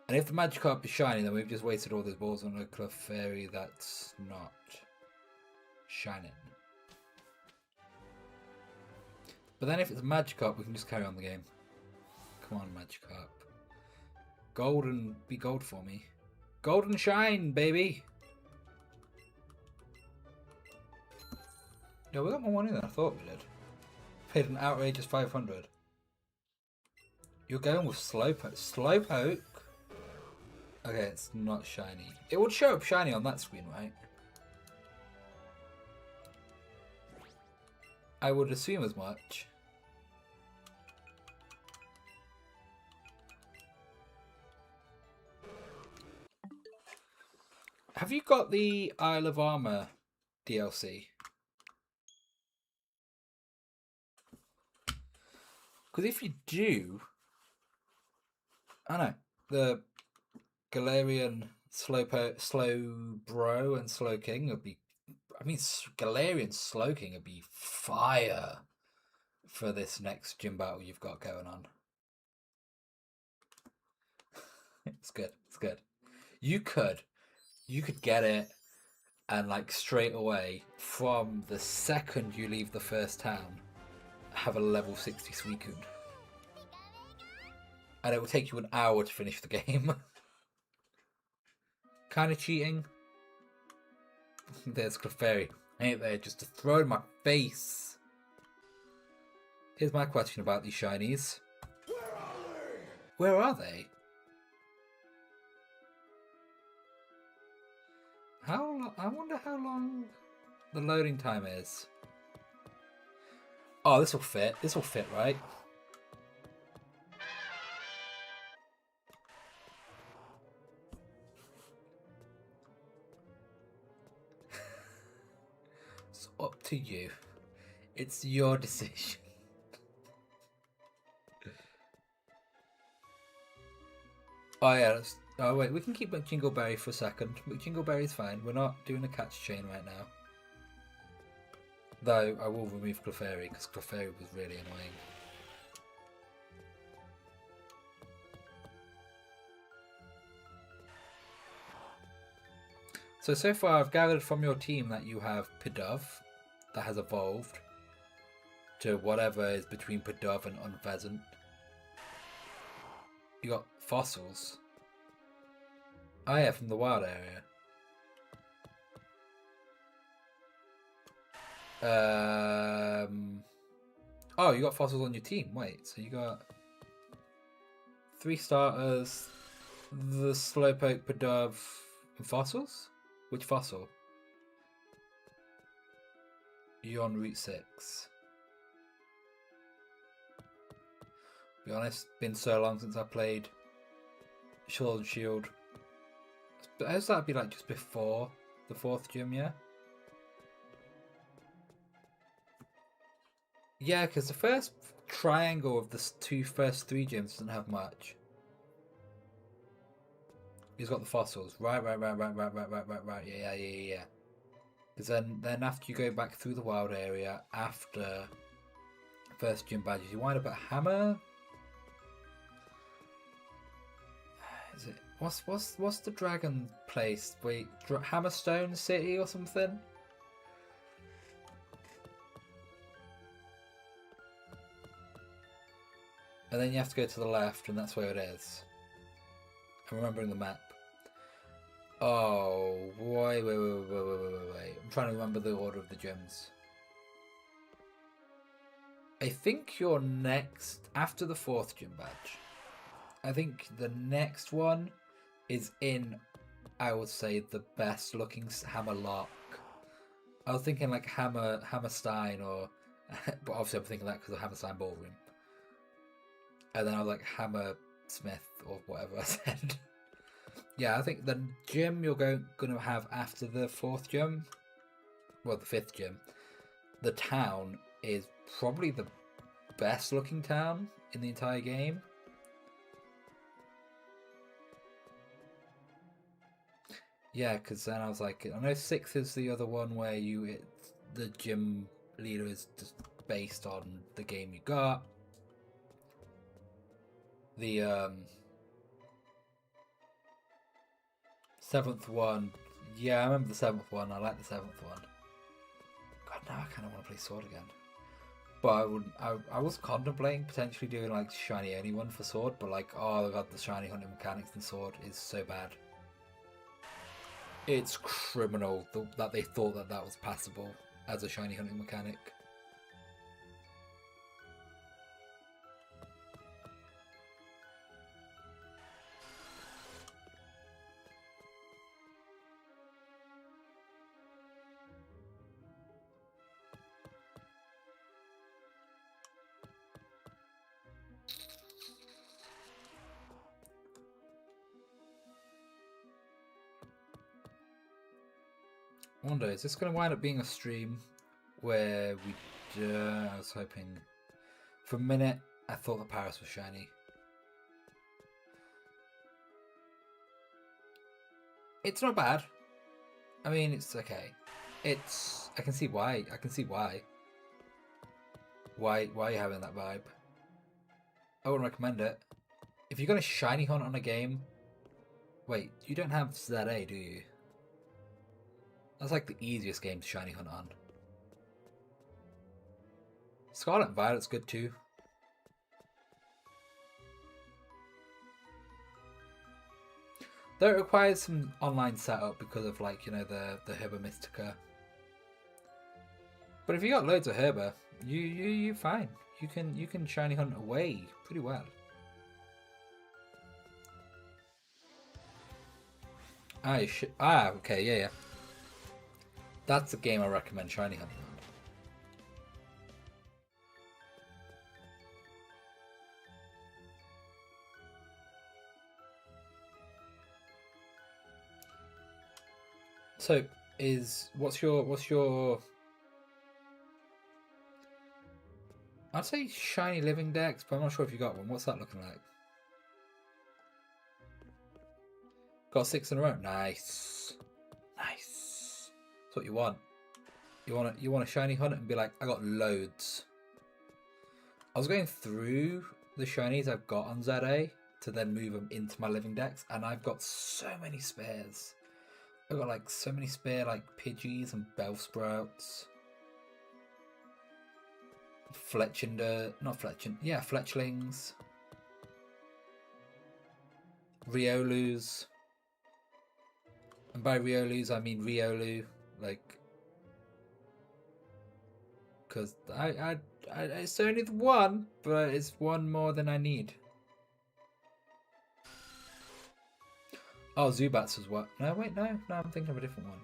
And if the Magikarp is shiny, then we've just wasted all those balls on a Clefairy that's not shining. But then if it's a Magikarp, we can just carry on the game. Come on, Magikarp. Golden, be gold for me. Golden shine, baby! Yeah, we got more money than I thought we did. Paid an outrageous 500. You're going with Slowpoke. Slowpoke? Okay, it's not shiny. It would show up shiny on that screen, right? I would assume as much. Have you got the Isle of Armor DLC? Because if you do, I don't know, the Galarian Slowbro and Slowking would be, I mean, Galarian Slowking would be fire for this next gym battle you've got going on. It's good, it's good. You could get it and like straight away from the second you leave the first town have a level 60 Suicune. And it will take you an hour to finish the game. Kind of cheating. There's Clefairy. Ain't there? Just to throw in my face. Here's my question about these shinies. Where are they? I wonder how long the loading time is. Oh, this will fit. This will fit, right? It's up to you. It's your decision. Oh yeah, oh wait, we can keep McJingleberry for a second. McJingleberry's fine. We're not doing a catch chain right now. Though I will remove Clefairy because Clefairy was really annoying. So far I've gathered from your team that you have Pidove that has evolved to whatever is between Pidove and Unpheasant. You got fossils. Oh yeah, from the wild area. Oh, you got fossils on your team. Wait, so you got 3 starters, the Slowpoke, Pidove, and fossils? Which fossil? You're on Route 6. be honest. Been so long since I played Sword and Shield. But I guess that'd be like just before the 4th gym, yeah? Yeah, because the first triangle of the first 3 gyms doesn't have much. He's got the fossils. Right. Yeah. Because then after you go back through the wild area, after first gym badges, you wind up at Hammer. Is it what's the dragon place? Wait, Hammerstone City or something? And then you have to go to the left, and that's where it is. I'm remembering the map. Oh, wait. I'm trying to remember the order of the gyms. I think you're next after the 4th gym badge. I think the next one is in, I would say, the best looking Hammerlock. I was thinking like Hammerstein or, but obviously I'm thinking that because of Hammerstein Ballroom. And then I was like Hammersmith or whatever I said. Yeah, I think the gym you're going to have after the 4th gym, well, the 5th gym, the town is probably the best looking town in the entire game. Yeah, because then I was like, I know 6 is the other one where the gym leader is just based on the game you got. The 7th one, yeah, I remember the 7th one. I like the 7th one. God, now I kind of want to play Sword again. But I was contemplating potentially doing like shiny only one for Sword, but like, oh god, the shiny hunting mechanics in Sword is so bad. It's criminal that they thought that was passable as a shiny hunting mechanic. I wonder, is this going to wind up being a stream where I was hoping... For a minute, I thought the Paris was shiny. It's not bad. I mean, it's okay. I can see why. Why you're having that vibe. I wouldn't recommend it. If you're going to shiny hunt on a game... Wait, you don't have ZA, do you? That's like the easiest game to shiny hunt on. Scarlet and Violet's good too. Though it requires some online setup because of like, you know, the Herba Mystica. But if you got loads of Herba, you're fine. You can shiny hunt away pretty well. Okay, yeah. That's a game I recommend shiny hunting on. So what's your I'd say shiny living dex, but I'm not sure if you got one. What's that looking like? Got 6 in a row. Nice. That's what you want. You want a shiny hunt and be like, I got loads. I was going through the shinies I've got on ZA to then move them into my living dex, and I've got so many spares. I've got like so many spare like Pidgeys and Bellsprouts. Fletchlings. Riolus. And by Riolus I mean Riolu, like, because I it's only the one, but it's one more than I need. Oh, Zubats was what? No, wait, no, I'm thinking of a different one.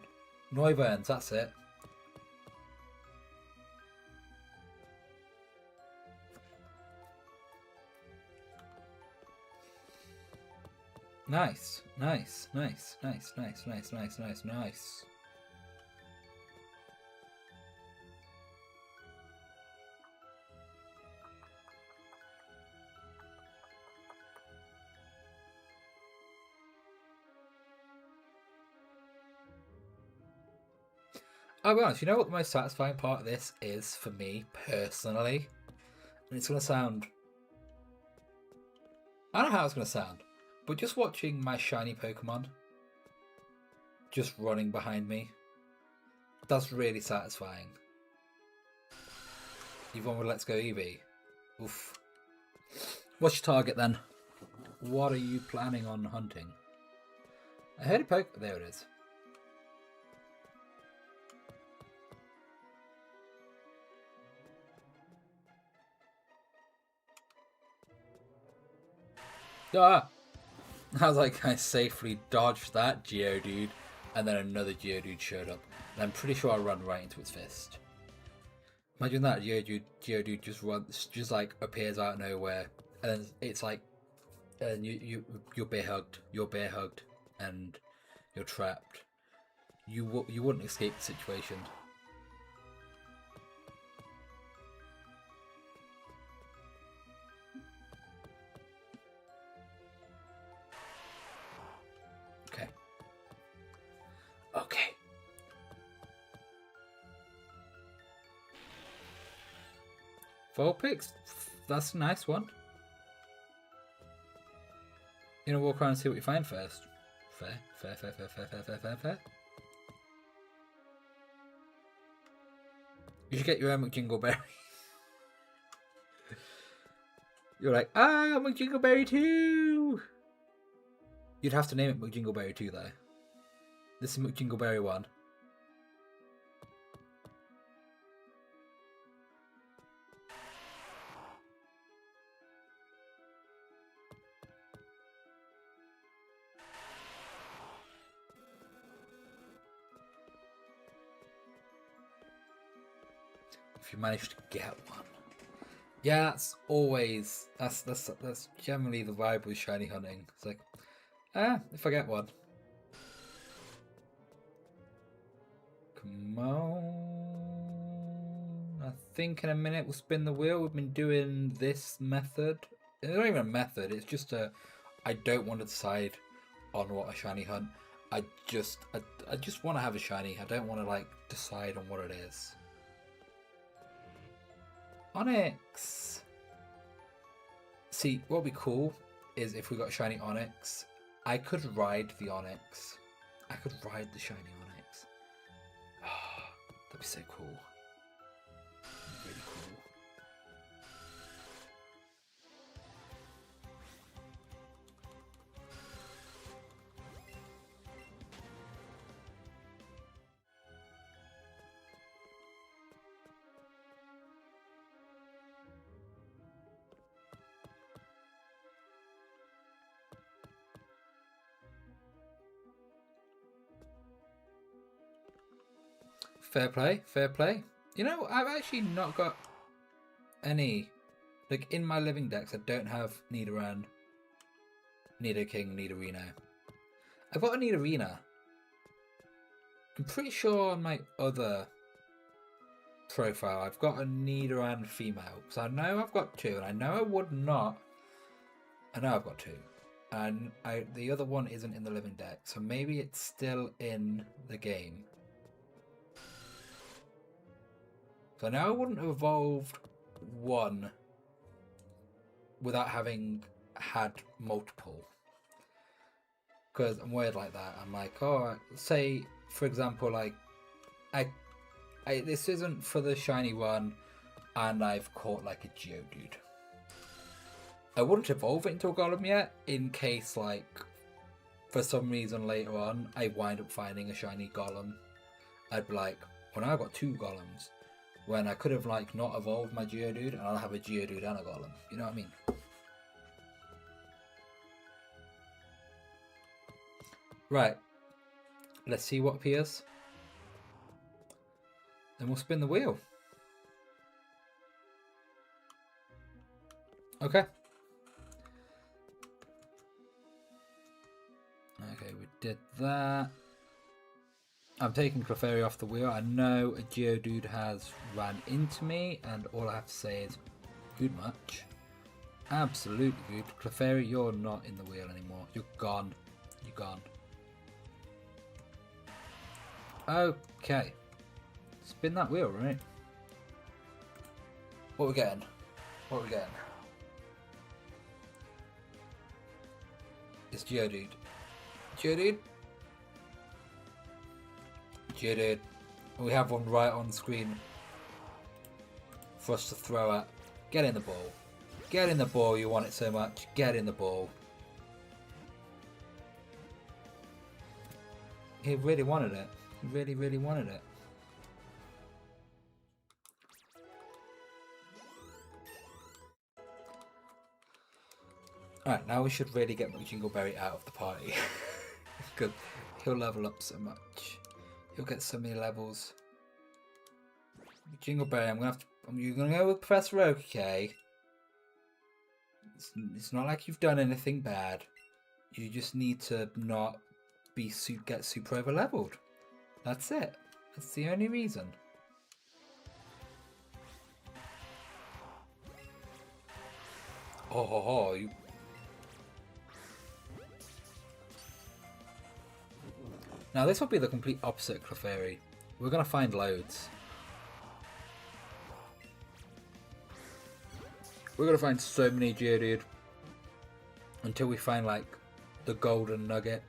Noivern, that's it. Nice, nice, nice, nice, nice, nice, nice, nice, nice. I'll be honest, you know what the most satisfying part of this is for me, personally? And it's going to sound... I don't know how it's going to sound, but just watching my shiny Pokemon just running behind me, that's really satisfying. You've won with Let's Go Eevee. Oof. What's your target then? What are you planning on hunting? I heard a poke. There it is. Ah! I was like, I safely dodged that Geodude, and then another Geodude showed up. And I'm pretty sure I run right into its fist. Imagine that Geodude just like appears out of nowhere, and then it's like, and you're bear hugged, and you're trapped. You wouldn't escape the situation. Okay. Vulpix, that's a nice one. You know, walk around and see what you find first. Fair. You should get your own McJingleberry. You're like, McJingleberry 2! You'd have to name it McJingleberry 2 though. This is McJingleberry 1. If you manage to get one. Yeah, that's always that's generally the vibe with shiny hunting. It's like, if I get one. Come on. I think in a minute we'll spin the wheel. We've been doing this method. It's not even a method, it's just I don't want to decide on what a shiny hunt. I just want to have a shiny. I don't want to like decide on what it is. Onyx. See, what would be cool is if we got a shiny Onyx, I could ride the Onyx. I could ride the shiny Onyx. Oh, that'd be so cool. Really cool. Fair play, fair play. You know, I've actually not got any, like in my living decks, I don't have Nidoran, Nidoking, Nidorino. I've got a Nidorina. I'm pretty sure on my other profile, I've got a Nidoran female. So I know I've got two, and I know I would not. I know I've got two. And the other one isn't in the living deck, so maybe it's still in the game. So now I wouldn't have evolved one without having had multiple. Because I'm weird like that. I'm like, oh, say, for example, like, this isn't for the shiny one, and I've caught like a Geodude. I wouldn't evolve it into a Golem yet, in case, like, for some reason later on, I wind up finding a shiny Golem. I'd be like, well, now I've got two Golems. When I could have like not evolved my Geodude, and I'll have a Geodude and a Golem. You know what I mean? Right. Let's see what appears. Then we'll spin the wheel. Okay. did that. I'm taking Clefairy off the wheel. I know a Geodude has ran into me, and all I have to say is good much. Absolutely good. Clefairy, you're not in the wheel anymore. You're gone. You're gone. Okay. Spin that wheel, right? What are we getting? What are we getting? It's Geodude. Geodude? Geodude. We have one right on the screen for us to throw at. Get in the ball. Get in the ball, you want it so much. Get in the ball. He really wanted it. He really, really wanted it. Alright, now we should really get Jingleberry out of the party. Because he'll level up so much. He'll get so many levels. Jingleberry, I'm gonna have to. You're gonna go with Professor Oak, okay? It's not like you've done anything bad. You just need to not get super over leveled. That's it. That's the only reason. Oh, you. Now this will be the complete opposite of Clefairy. We're gonna find loads. We're gonna find so many Geodude until we find like the golden nugget.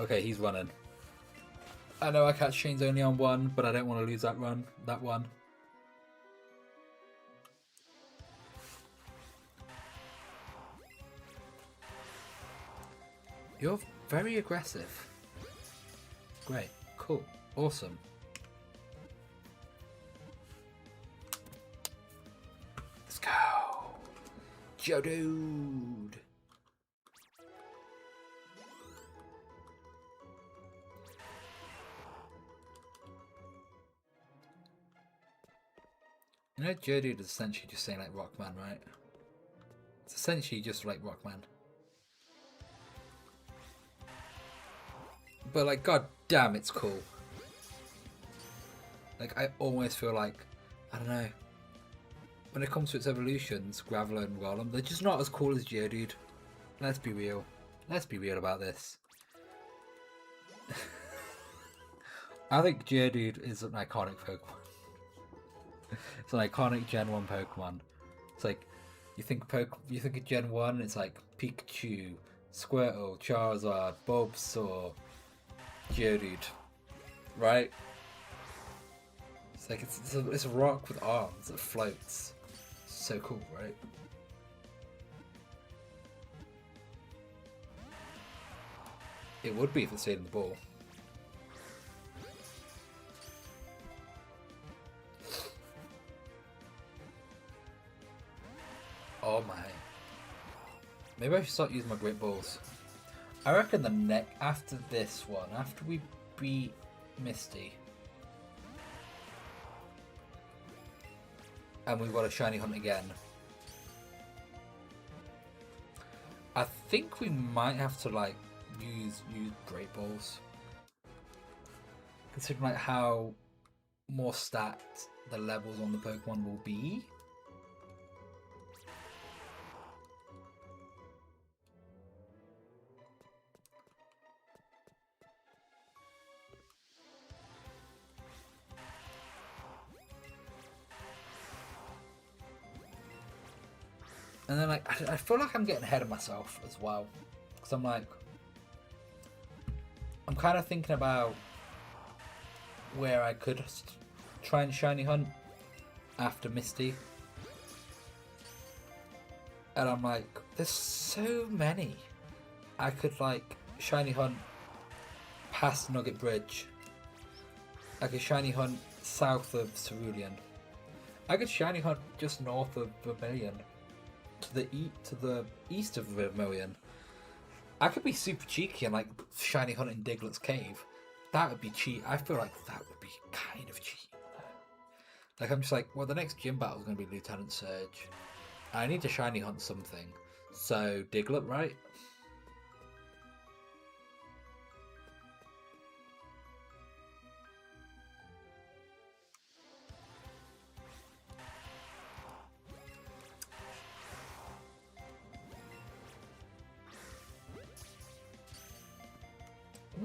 Okay, he's running. I know I catch Shane's only on one, but I don't want to lose that run. That one. You're very aggressive. Great. Cool. Awesome. Let's go. Geodude. You know, Geodude is essentially just saying like Rockman, right? It's essentially just like Rockman. But like, god damn, it's cool. Like, I almost feel like, I don't know, when it comes to its evolutions, Graveler and Golem, they're just not as cool as Geodude. Let's be real. Let's be real about this. I think Geodude is an iconic Pokemon. It's an iconic Gen 1 Pokemon. It's like, you think of Gen 1, it's like Pikachu, Squirtle, Charizard, Bulbasaur, Geodude, right? It's like it's a rock with arms that floats. So cool, right? It would be if it stayed in the ball. Oh my. Maybe I should start using my Great Balls. I reckon the neck after this one, after we beat Misty, and we've got a shiny hunt again, I think we might have to like use Great Balls, considering like how more stacked the levels on the Pokemon will be. And then like I feel like I'm getting ahead of myself as well, because I'm like, I'm kind of thinking about where I could try and shiny hunt after Misty, and I'm like, there's so many. I could like shiny hunt past Nugget Bridge. I could shiny hunt south of Cerulean. I could shiny hunt just north of Vermilion. To the east of Vermilion. I could be super cheeky and like shiny hunting Diglett's cave. That would be cheat. I feel like that would be kind of cheat. Like I'm just like, well, the next gym battle is going to be Lieutenant Surge. I need to shiny hunt something. So Diglett, right?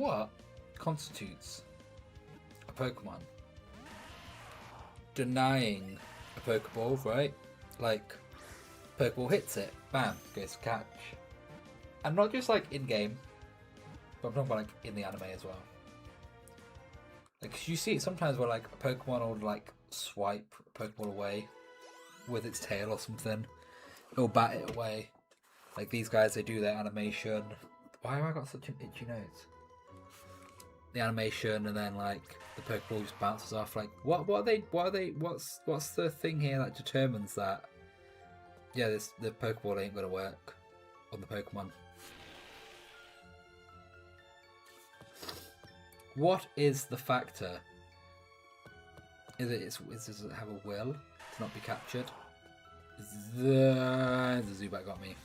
what constitutes a Pokemon denying a Pokeball, right? Like, Pokeball hits it, bam, goes to catch. And not just like in game, but I'm talking about like in the anime as well. Like, 'cause you see it sometimes where like a Pokemon will like swipe a Pokeball away with its tail or something. It'll bat it away. Like these guys, they do their animation. Why have I got such an itchy nose? The animation, and then like the Pokeball just bounces off. Like, what are they? What's the thing here that determines that? Yeah, the Pokeball ain't gonna work on the Pokemon. What is the factor? Does it have a will to not be captured? The Zubat got me.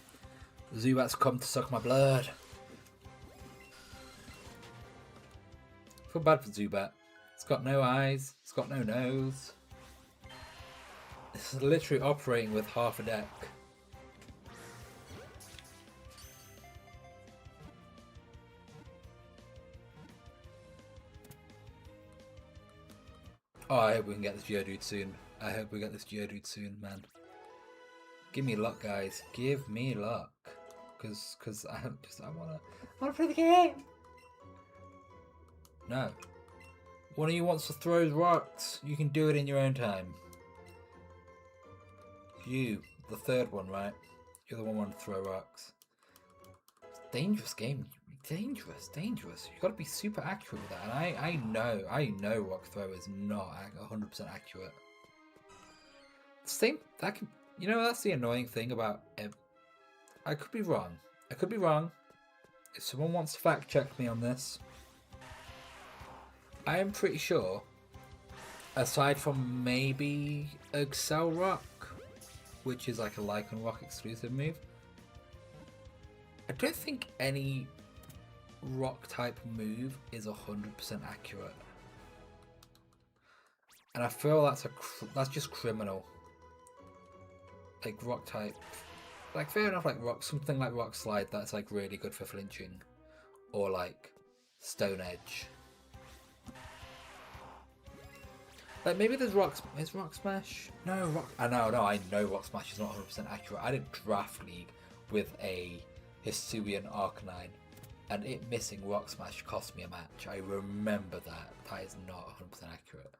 The Zubat's come to suck my blood. I feel bad for Zubat. It's got no eyes. It's got no nose. It's literally operating with half a deck. Oh, I hope we can get this Geodude soon. I hope we get this Geodude soon, man. Give me luck, guys. Give me luck. Cause I wanna play the game. No. One of you wants to throw rocks. You can do it in your own time. You, the third one, right? You're the one wanting to throw rocks. It's a dangerous game. Dangerous. You gotta be super accurate with that. And I know rock throw is not 100% accurate. Same, that can, you know, that's the annoying thing about it. I could be wrong. If someone wants to fact check me on this, I am pretty sure, aside from maybe Excel Rock, which is like a Lycan Rock exclusive move, I don't think any rock type move is 100% accurate. And I feel that's just criminal. Like rock type, like fair enough, like something like Rock Slide, that's like really good for flinching, or like Stone Edge. Like maybe there's Rock Smash? No, I know Rock Smash is not 100% accurate. I did Draft League with a Hisuian Arcanine, and it missing Rock Smash cost me a match. I remember that. That is not 100% accurate.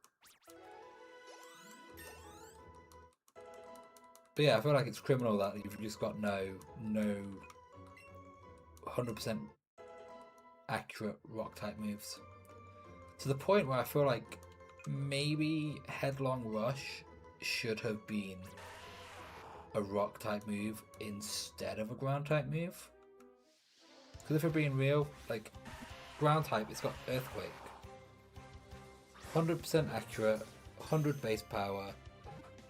But yeah, I feel like it's criminal that you've just got no 100% accurate rock type moves. To the point where I feel like maybe Headlong Rush should have been a rock type move instead of a ground type move. Because if we're being real, like ground type, it's got Earthquake. 100% accurate, 100 base power,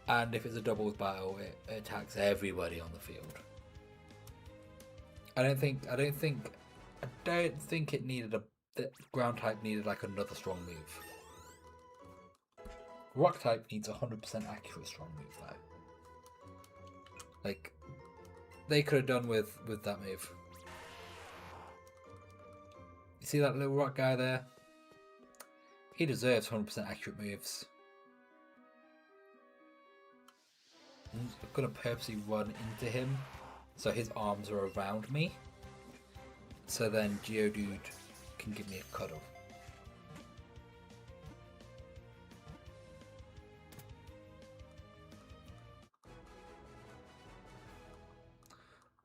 and if it's a doubles battle, it attacks everybody on the field. I don't think it needed the ground type needed like another strong move. Rock type needs 100% accurate strong move though. Like they could have done with that move. You see that little rock guy there? He deserves 100% accurate moves. I'm gonna purposely run into him so his arms are around me, so then Geodude can give me a cuddle.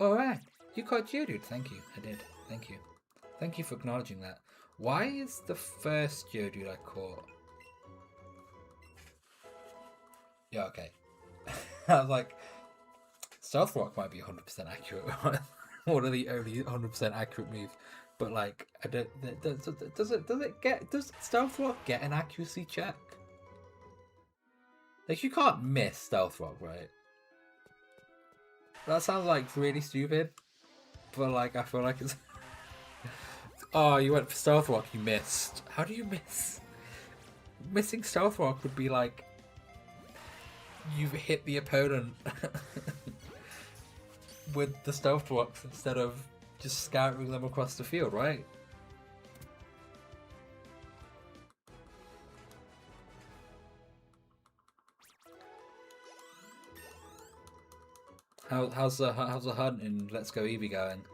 Alright, you caught Geodude. Thank you. I did. Thank you. Thank you for acknowledging that. Why is the first Geodude I caught? Yeah, okay. I was like, Stealth Rock might be 100% accurate. One of the only 100% accurate moves. But like, I don't. Does Stealth Rock get an accuracy check? Like, you can't miss Stealth Rock, right? That sounds like really stupid. But like, I feel like it's. Oh, you went for Stealth Rock, you missed. How do you miss? Missing Stealth Rock would be like, you've hit the opponent with the Stealth Rocks instead of just scattering them across the field, right? How's the hunt in Let's Go Eevee going?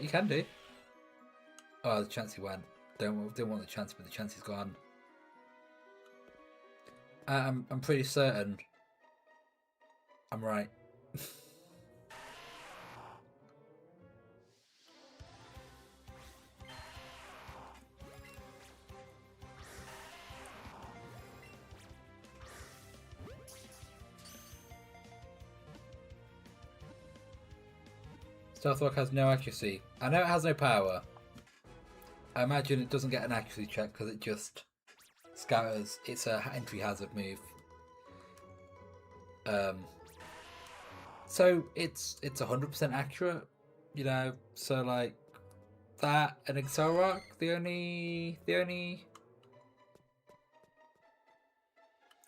You can do. Oh, the chance he went. Didn't want the chance, but the chance is gone. I'm pretty certain I'm right. Stealth Rock has no accuracy. I know it has no power. I imagine it doesn't get an accuracy check because it just scatters. It's a entry hazard move. So it's 100% accurate, you know. So like that and Excel Rock, the only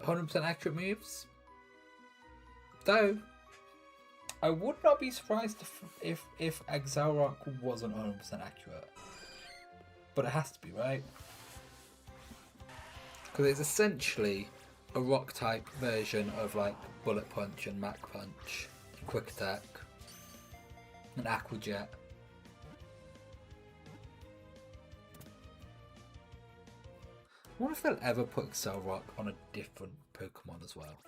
100% accurate moves. Though I would not be surprised if Excel Rock wasn't 100% accurate, but it has to be, right? Because it's essentially a rock type version of like Bullet Punch and Mach Punch, and Quick Attack, and Aqua Jet. I wonder if they'll ever put Excel Rock on a different Pokemon as well.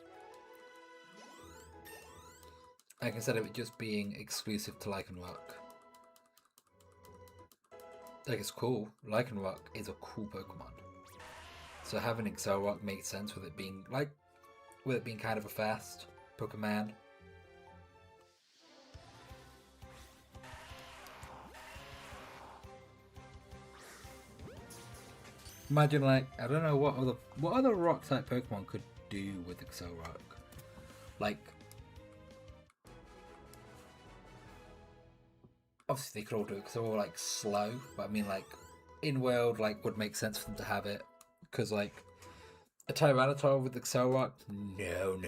Like instead of it just being exclusive to Lycanroc. Like it's cool. Lycanroc is a cool Pokemon. So having Excel Rock makes sense with it being kind of a fast Pokemon. Imagine like I don't know what other rock type Pokemon could do with Excel Rock. Like obviously they could all do it because they're all like slow, but I mean like in world like would make sense for them to have it because like a Tyranitar with Excel Rock, no.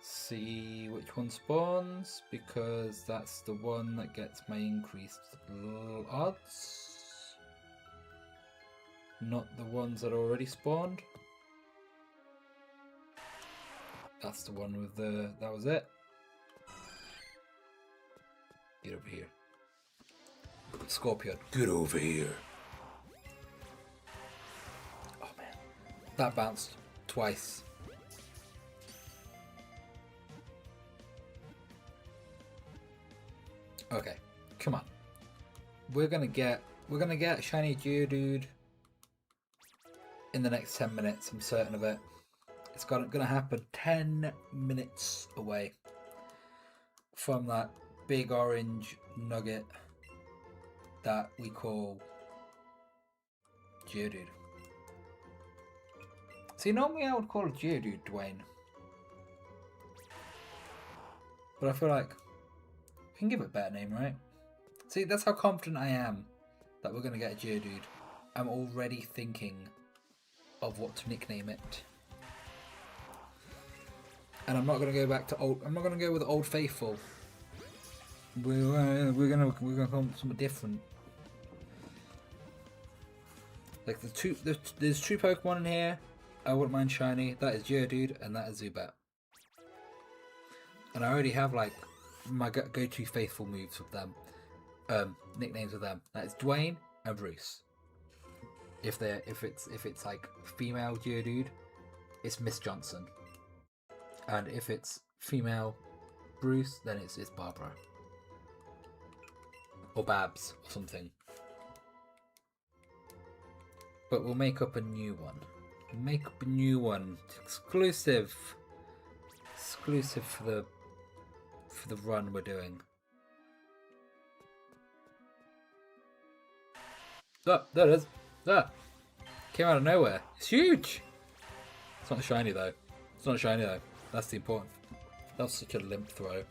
See which one spawns because that's the one that gets my increased odds, not the ones that already spawned. That's the one with that was it. Get over here. Scorpion, get over here. Oh man, that bounced twice. Okay, come on. We're gonna get shiny Geodude in the next 10 minutes. I'm certain of it. It's gonna happen 10 minutes away from that big orange nugget that we call Geodude. See, normally I would call it Geodude, Dwayne. But I feel like we can give it a better name, right? See, that's how confident I am that we're gonna get a Geodude. I'm already thinking of what to nickname it. And I'm not gonna go back to old. I'm not gonna go with Old Faithful. We're gonna come up with something different. Like there's two Pokemon in here. I wouldn't mind shiny. That is Geodude and that is Zubat. And I already have like my go-to faithful moves with them, nicknames with them. That is Dwayne and Bruce. If it's like female Geodude, it's Miss Johnson. And if it's female Bruce, then it's Barbara. Or Babs, or something. But we'll make up a new one. Make up a new one. Exclusive for the run we're doing. Oh, there it is. Ah, came out of nowhere. It's huge. It's not shiny though. That's the important. That was such a limp throw.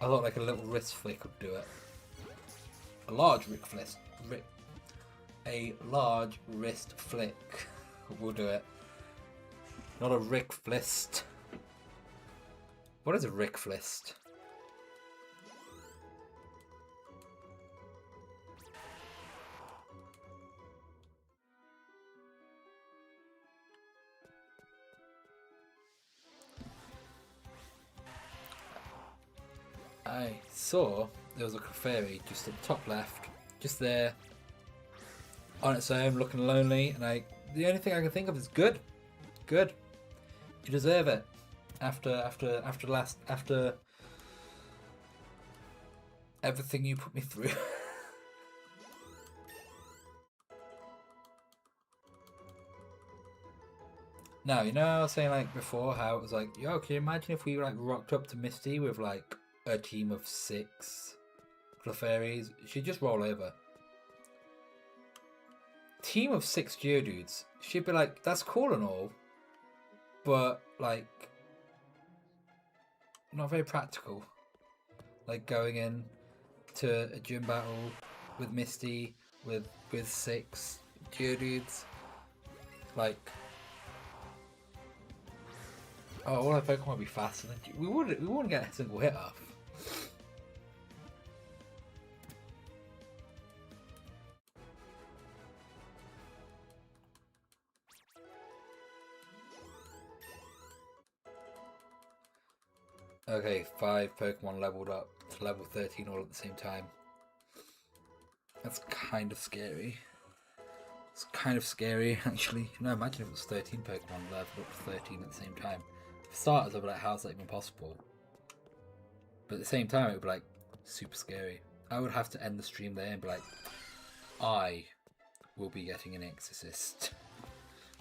I thought like a little wrist flick would do it. A large wrist flick will do it. Not a Rick Flist. What is a Rickflist? I saw there was a fairy just at the top left, just there, on its own, looking lonely, and the only thing I can think of is good. Good. You deserve it. After everything you put me through. Now, you know I was saying like before how it was like, yo, can you imagine if we like rocked up to Misty with like a team of 6 Clefairies? She'd just roll over. Team of 6 Geodudes. She'd be like, that's cool and all, but like not very practical. Like going in to a gym battle with Misty with 6 Geodudes. Like, oh, all our Pokemon would be faster than we wouldn't get a single hit off. Okay, 5 Pokemon leveled up to level 13 all at the same time. That's kind of scary. It's kind of scary, actually. No, imagine if it was 13 Pokemon leveled up to 13 at the same time. For starters, I'd be like, how's that even possible? But at the same time, it would be like super scary. I would have to end the stream there and be like, I will be getting an exorcist.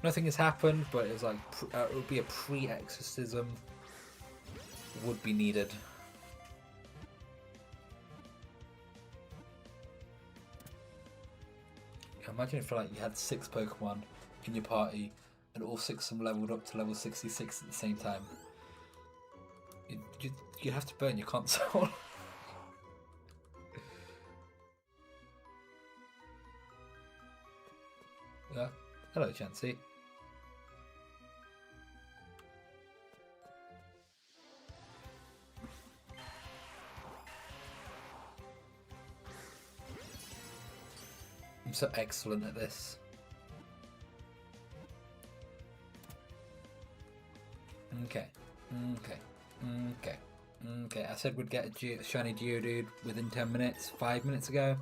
Nothing has happened, but it was like it would be a pre-exorcism would be needed. Imagine if like you had 6 Pokemon in your party and all 6 of them leveled up to level 66 at the same time. You'd have to burn your console. Yeah. Hello, Chansey. I'm so excellent at this. Okay. I said we'd get a shiny Geodude within 10 minutes, 5 minutes ago.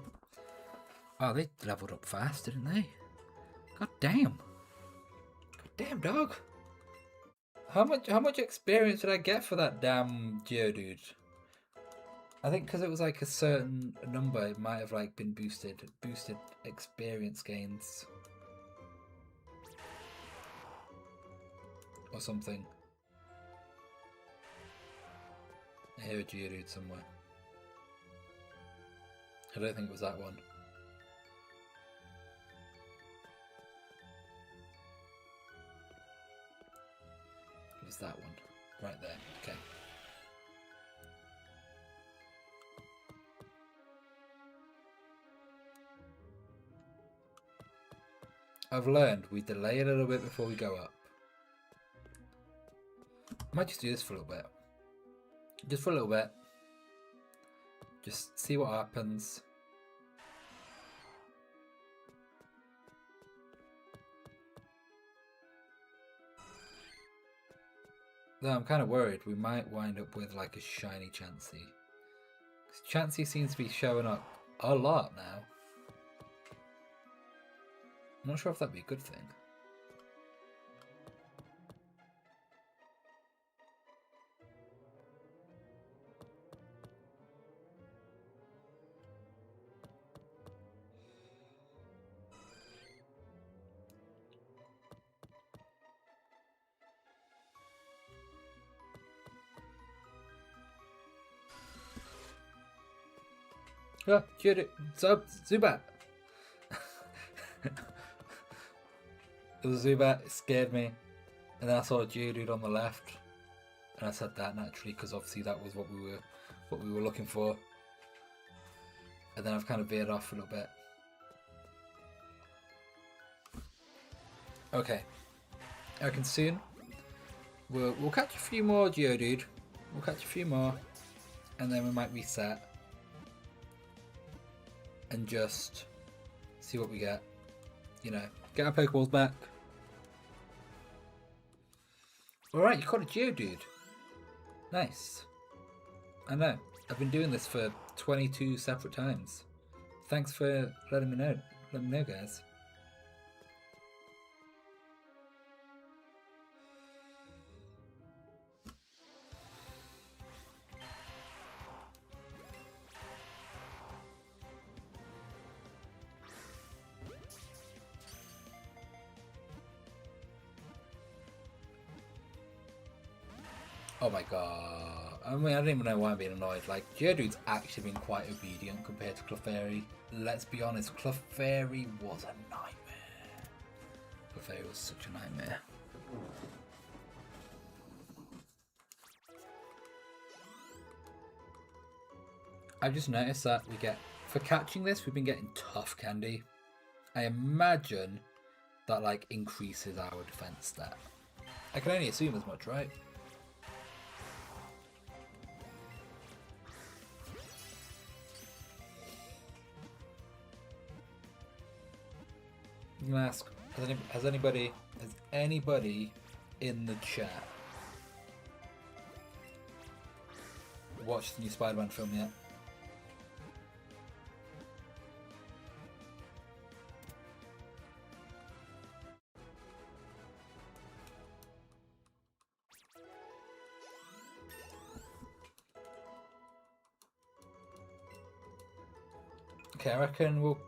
Oh, they leveled up fast, didn't they? God damn. God damn, dog. How much experience did I get for that damn Geodude? I think because it was like a certain number, it might have like been boosted experience gains or something. I hear a Geodude somewhere. I don't think it was that one. It was that one, right there. Okay. I've learned we delay a little bit before we go up. I might just do this for a little bit. Just for a little bit. Just see what happens. Though I'm kind of worried we might wind up with like a shiny Chansey. Chansey seems to be showing up a lot now. I'm not sure if that'd be a good thing. Oh, Zubat! It was Zubat, it scared me. And then I saw a Geodude on the left. And I said that naturally because obviously that was what we were looking for. And then I've kind of veered off a little bit. Okay. I reckon soon we'll catch a few more Geodude. We'll catch a few more, and then we might reset and just see what we get. You know, get our Pokeballs back. Alright, you caught a Geodude. Nice. I know. I've been doing this for 22 separate times. Thanks for letting me know. Let me know, guys. Oh my god. I mean, I don't even know why I'm being annoyed. Like, Geodude's actually been quite obedient compared to Clefairy. Let's be honest, Clefairy was a nightmare. Clefairy was such a nightmare. I've just noticed that we get, for catching this, we've been getting tough candy. I imagine that, like, increases our defense stat. I can only assume as much, right? I'm gonna ask, has anybody in the chat watched the new Spider-Man film yet? Okay, I reckon we'll.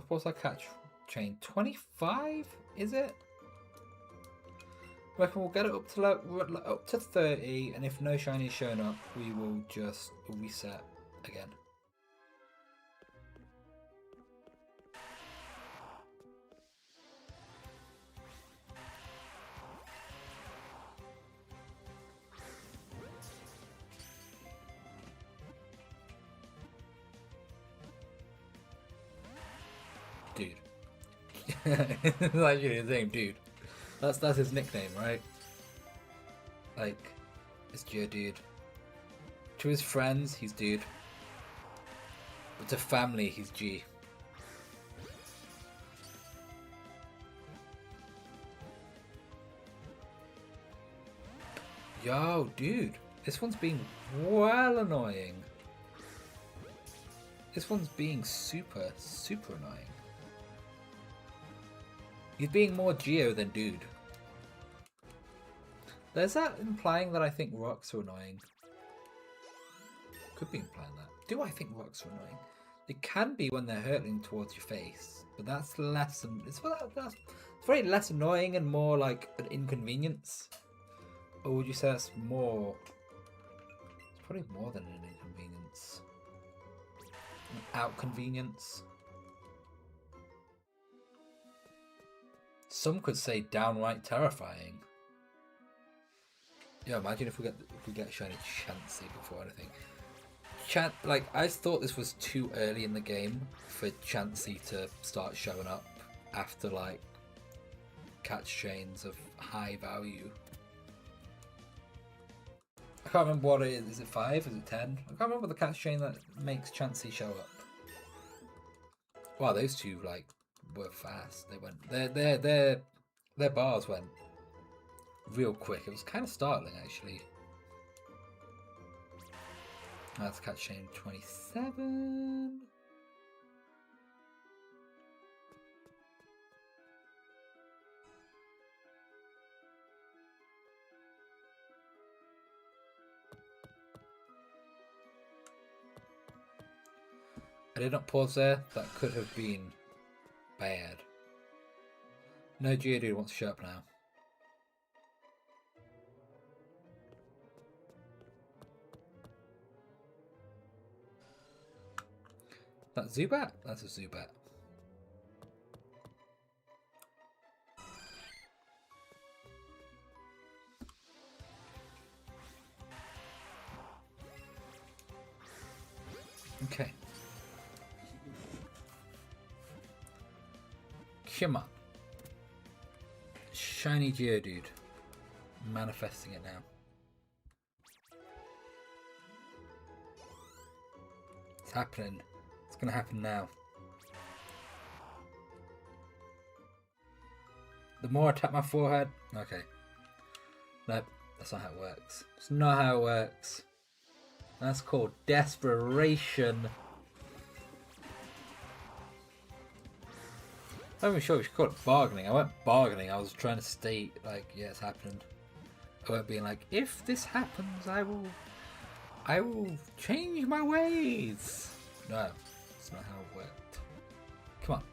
What's our catch chain? 25? Is it? I reckon we'll get it up to 30, and if no shinies showing up, we will just reset again. Dude. Like his name, dude. That's his nickname, right? Like, it's Geodude. To his friends, he's Dude. But to family, he's G. Yo, dude. This one's being well annoying. This one's being super annoying. He's being more Geo than Dude. There's that implying that I think rocks are annoying. Could be implying that. Do I think rocks are annoying? It can be when they're hurtling towards your face, but that's less than it's very less annoying and more like an inconvenience. Or would you say that's more? It's probably more than an inconvenience. An outconvenience. Some could say downright terrifying. Yeah, imagine if we get shiny Chansey before anything. Like, I thought this was too early in the game for Chansey to start showing up after like catch chains of high value. I can't remember what it is. Is it 5? Is it 10? I can't remember the catch chain that makes Chansey show up. Wow, those two like were fast. They went their bars went real quick. It was kind of startling actually. That's catch chain 27. I did not pause there. That could have been bad. No, Geodude wants to show up now. That's Zubat? That's a Zubat. Okay. Come on. Shiny Geodude. Manifesting it now. It's happening. It's gonna happen now. The more I tap my forehead... Okay. Nope, that's not how it works. It's not how it works. That's called desperation. I'm not even sure we should call it bargaining. I weren't bargaining, I was trying to state, like, yeah, it's happened. I weren't being like, if this happens, I will change my ways. No, that's not how it worked. Come on.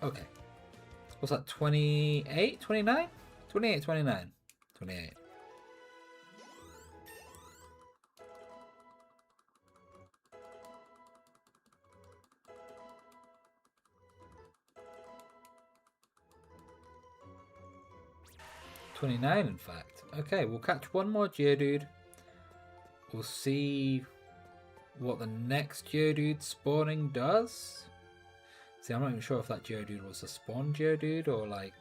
Okay. What's that, 28? 29? 28, 29. 28. $29, in fact. Okay, we'll catch one more Geodude. We'll see what the next Geodude spawning does. See, I'm not even sure if that Geodude was a spawn Geodude or like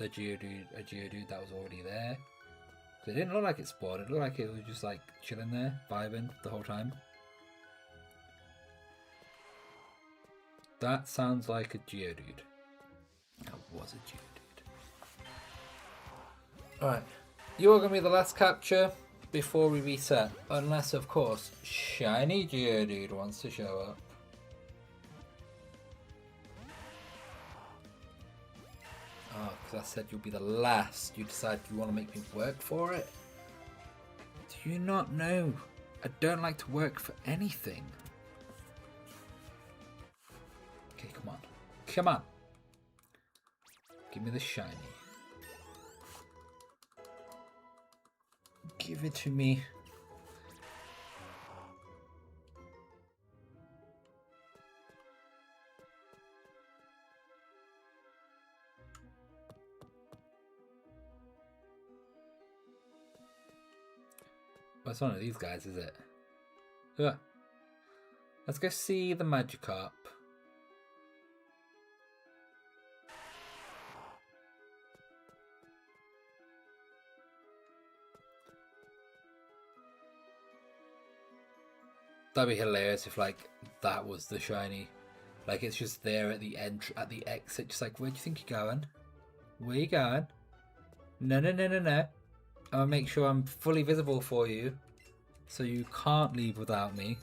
a Geodude that was already there. So it didn't look like it spawned, it looked like it was just like chilling there, vibing the whole time. That sounds like a Geodude. That was a Geodude. Alright, you're going to be the last capture before we reset. Unless, of course, Shiny Geodude wants to show up. Oh, because I said you'll be the last. You decide you want to make me work for it? Do you not know? I don't like to work for anything. Okay, come on. Come on. Give me the shiny. Give it to me. Well, it's one of these guys, is it? Yeah. Let's go see the Magikarp. That'd be hilarious if, like, that was the shiny. Like, it's just there at the at the exit, just like, where do you think you're going? Where you going? No, no, no, no, no. I'm gonna make sure I'm fully visible for you, so you can't leave without me.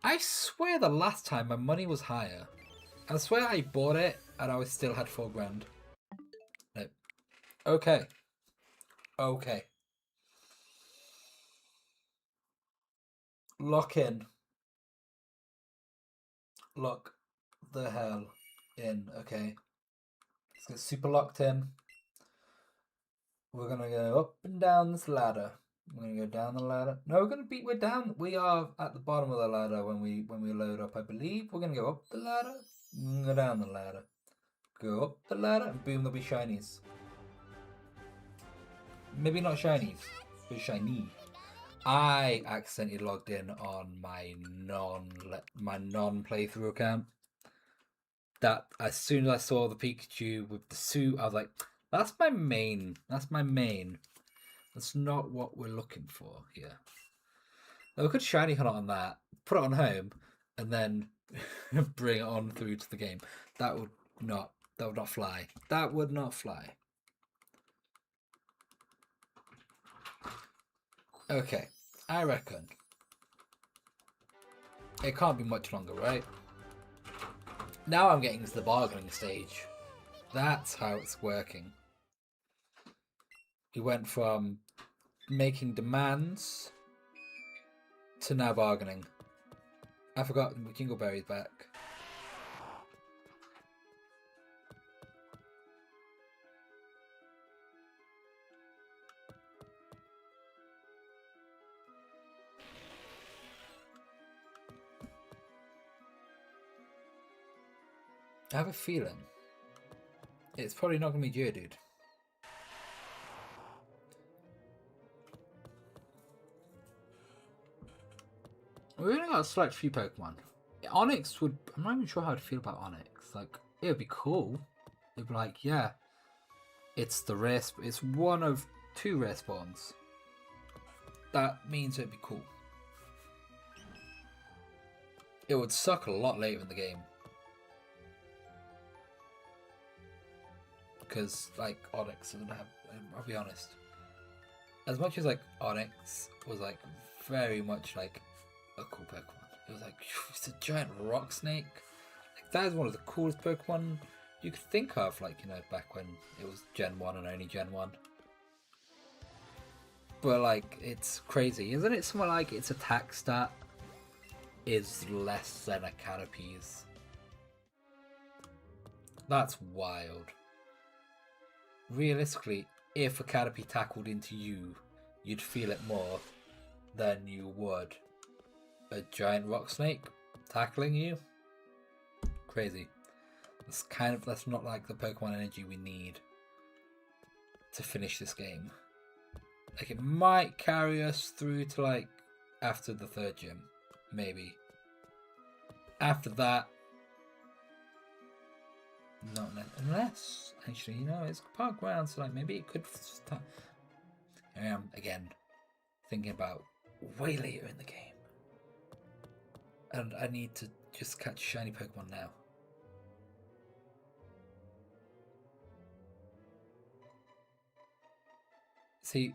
I swear the last time my money was higher. I swear I bought it and I still had $4 grand. No. Okay. Okay. Lock in. Lock the hell in, okay. Let's get super locked in. We're gonna go up and down this ladder. We're gonna go down the ladder. No, we're down. We are at the bottom of the ladder when we load up, I believe. We're gonna go up the ladder, go down the ladder. Go up the ladder, and boom, there'll be shinies. Maybe not shinies, but shiny. I accidentally logged in on my non playthrough account. That as soon as I saw the Pikachu with the suit, I was like, that's my main. That's my main. That's not what we're looking for here. Now, we could shiny hunt on that, put it on home, and then bring it on through to the game. That would not fly. That would not fly. Okay, I reckon it can't be much longer, right? Now I'm getting to the bargaining stage. That's how it's working. We went from making demands to now bargaining. I forgot Jingleberry's back. I have a feeling it's probably not going to be Geodude. We only got a select few Pokemon. Onyx would. I'm not even sure how to feel about Onyx. Like, it would be cool. It'd be like, yeah, it's the rare. It's one of 2 rare spawns. That means it'd be cool. It would suck a lot later in the game. Because, like, Onyx doesn't have. I'll be honest. As much as, like, Onyx was, like, very much, like, a cool Pokemon. It was like, it's a giant rock snake. Like, that is one of the coolest Pokemon you could think of, like, you know, back when it was Gen 1 and only Gen 1. But, like, it's crazy. Isn't it something like its attack stat is less than a Caterpie's? That's wild. Realistically, if a Caterpie tackled into you, you'd feel it more than you would a giant rock snake tackling you. Crazy. That's not like the Pokemon energy we need to finish this game. Like, it might carry us through to, like, after the 3rd gym. Maybe. After that, not unless, actually, you know, it's park ground, so, like, maybe it could start. I am, again, thinking about way later in the game. And I need to just catch shiny Pokemon now. See,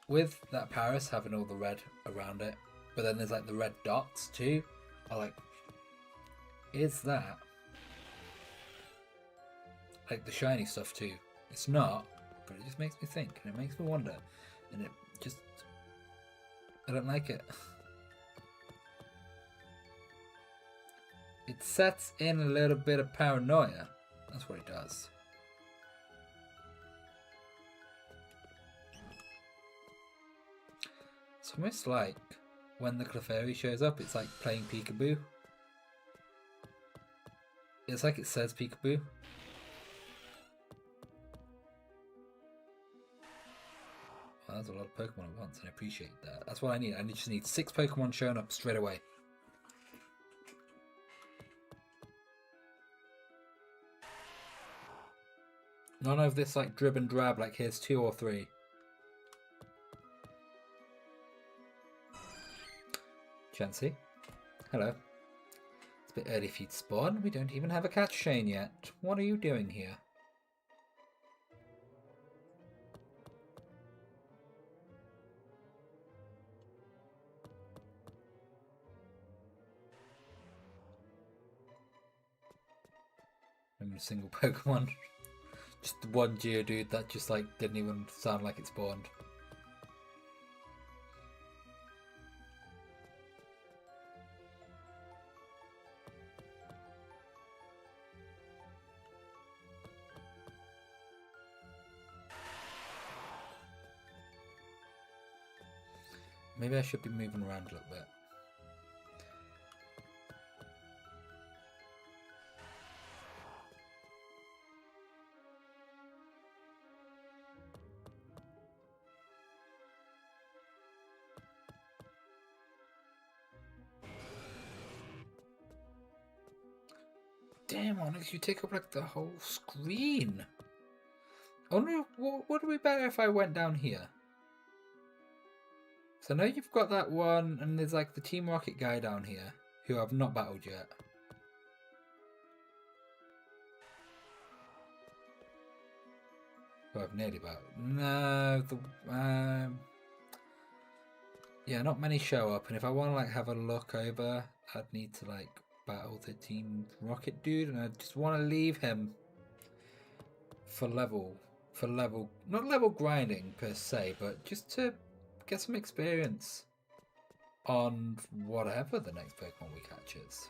with that Paris having all the red around it, but then there's like the red dots too, I like, is that like the shiny stuff too? It's not, but it just makes me think, and it makes me wonder, and it just, I don't like it. It sets in a little bit of paranoia. That's what it does. It's almost like when the Clefairy shows up, it's like playing Peekaboo. It's like it says Peekaboo. Well, that's a lot of Pokemon at once, and I appreciate that. That's what I need. I just need 6 Pokemon showing up straight away. None of this like drib and drab, like here's 2 or 3. Chansey. Hello. It's a bit early for you to spawn. We don't even have a catch chain yet. What are you doing here? I'm a single Pokemon. Just the one Geodude that just like didn't even sound like it spawned. Maybe I should be moving around a little bit. Damn, Onyx, you take up like the whole screen. I wonder what would be better if I went down here. So I know you've got that one, and there's like the Team Rocket guy down here, who I've not battled yet. Who I've nearly battled. No, yeah, not many show up, and if I want to like have a look over, I'd need to like battle the Team Rocket dude, and I just want to leave him for level, not level grinding per se, but just to get some experience on whatever the next Pokemon we catch is.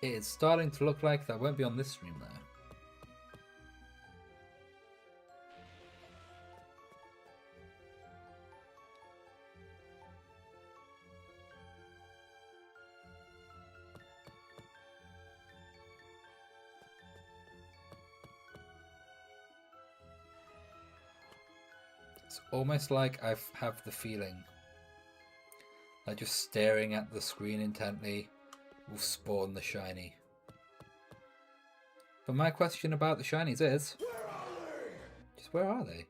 It is starting to look like that won't be on this stream though. It's almost like I have the feeling like just staring at the screen intently, will spawn the shiny. But my question about the shinies is, just where are they?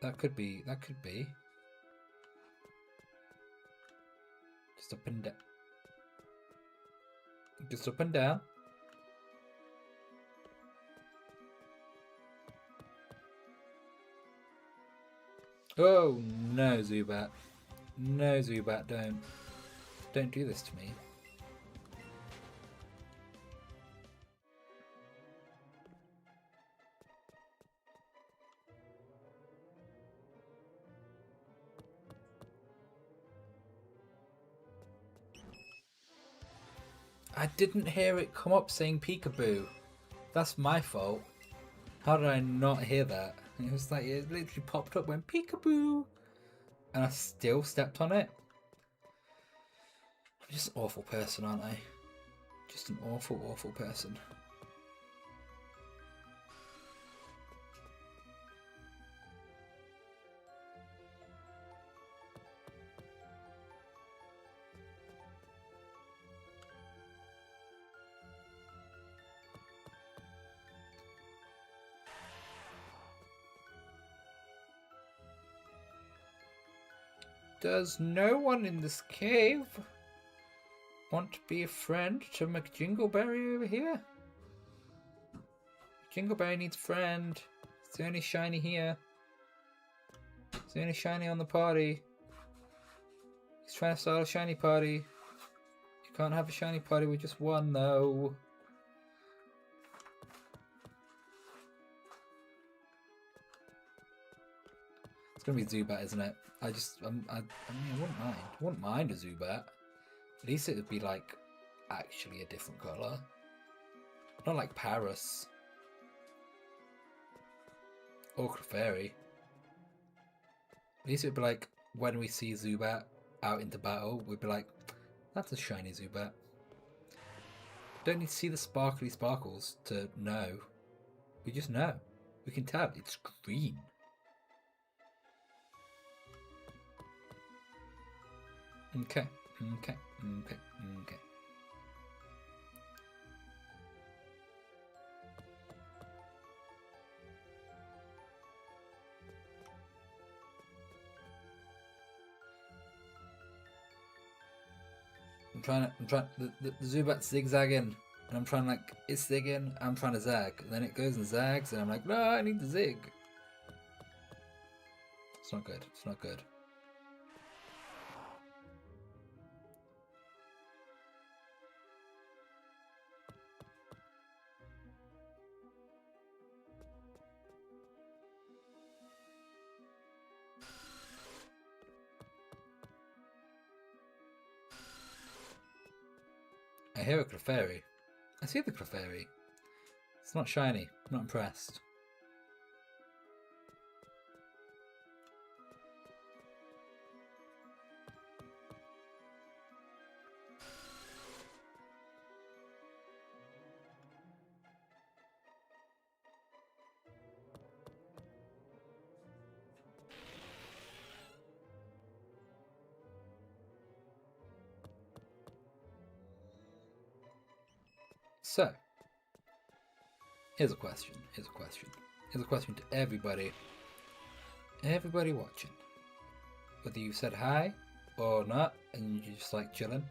That could be. Just up and down. Just up and down. Oh no, Zubat. No, Zubat, don't. Don't do this to me. I didn't hear it come up saying Peekaboo. That's my fault. How did I not hear that? It was like, it literally popped up when Peekaboo! And I still stepped on it. I'm just an awful person, aren't I? Just an awful, awful person. Does no one in this cave want to be a friend to McJingleberry over here? Jingleberry needs a friend. It's the only shiny here. It's the only shiny on the party. He's trying to start a shiny party. You can't have a shiny party with just one, though. It's gonna be Zubat, isn't it? I mean, I wouldn't mind. I wouldn't mind a Zubat. At least it would be like actually a different color, not like Paris or Clefairy. At least it'd be like when we see Zubat out into battle, we'd be like, "That's a shiny Zubat." Don't need to see the sparkly sparkles to know. We just know. We can tell it's green. Okay. The Zubat's zigzagging, and I'm trying like, it's zigging, I'm trying to zag, and then it goes and zags, and I'm like, no, I need to zig. It's not good, it's not good. I hear a Clefairy. I see the Clefairy. It's not shiny. I'm not impressed. So, here's a question to everybody watching. Whether you said hi or not, and you're just like chilling.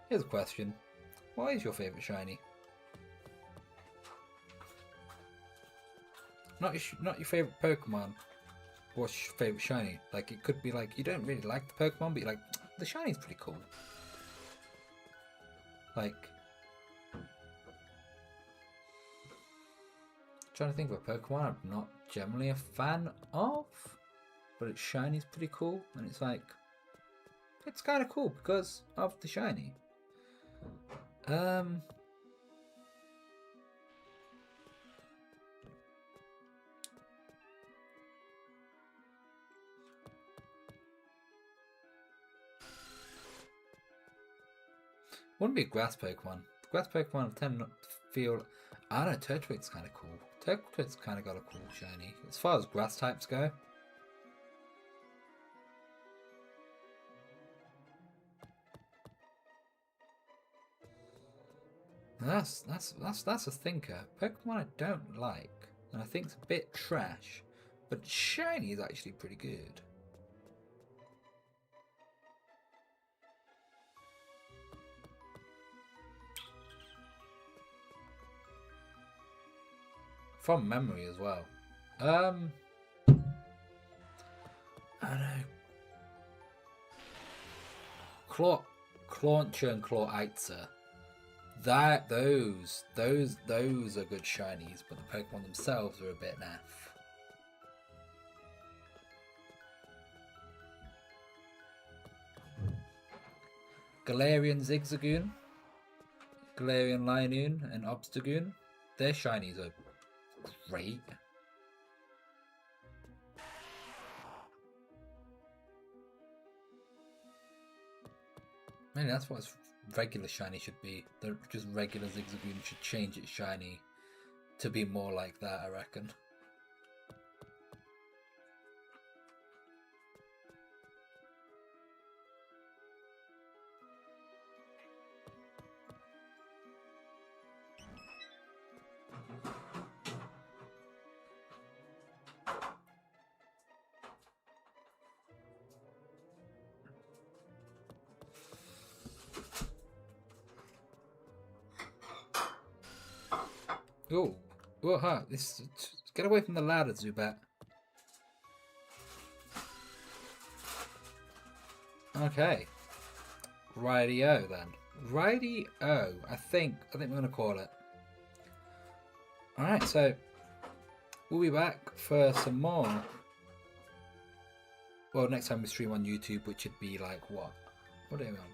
Here's a question. What is your favourite shiny? Not your favourite Pokemon. What's your favourite shiny? Like, it could be like, you don't really like the Pokemon, but you're like, the shiny's pretty cool. Like, trying to think of a Pokemon I'm not generally a fan of, but its shiny's pretty cool, and it's like, it's kind of cool because of the shiny. Wouldn't be a grass Pokemon. grass Pokemon tend not to feel. I don't know, Turtwig's kind of cool. Turtwig's kind of got a cool shiny. As far as grass types go. That's a thinker. Pokemon I don't like, and I think it's a bit trash, but shiny is actually pretty good. From memory as well. I don't know. Clauncher and Clawitzer. Those are good shinies, but the Pokemon themselves are a bit naff. Galarian Zigzagoon, Galarian Linoon, and Obstagoon. Their shinies are great. Maybe that's what its regular shiny should be. Just regular Zigzagoon should change its shiny to be more like that, I reckon. Oh, whoa, huh? Get away from the ladder, Zubat. Okay. Righty-o then. Righty-o. I think we're gonna call it. Alright, so we'll be back for some more. Well, next time we stream on YouTube, which would be like what? What day are we on?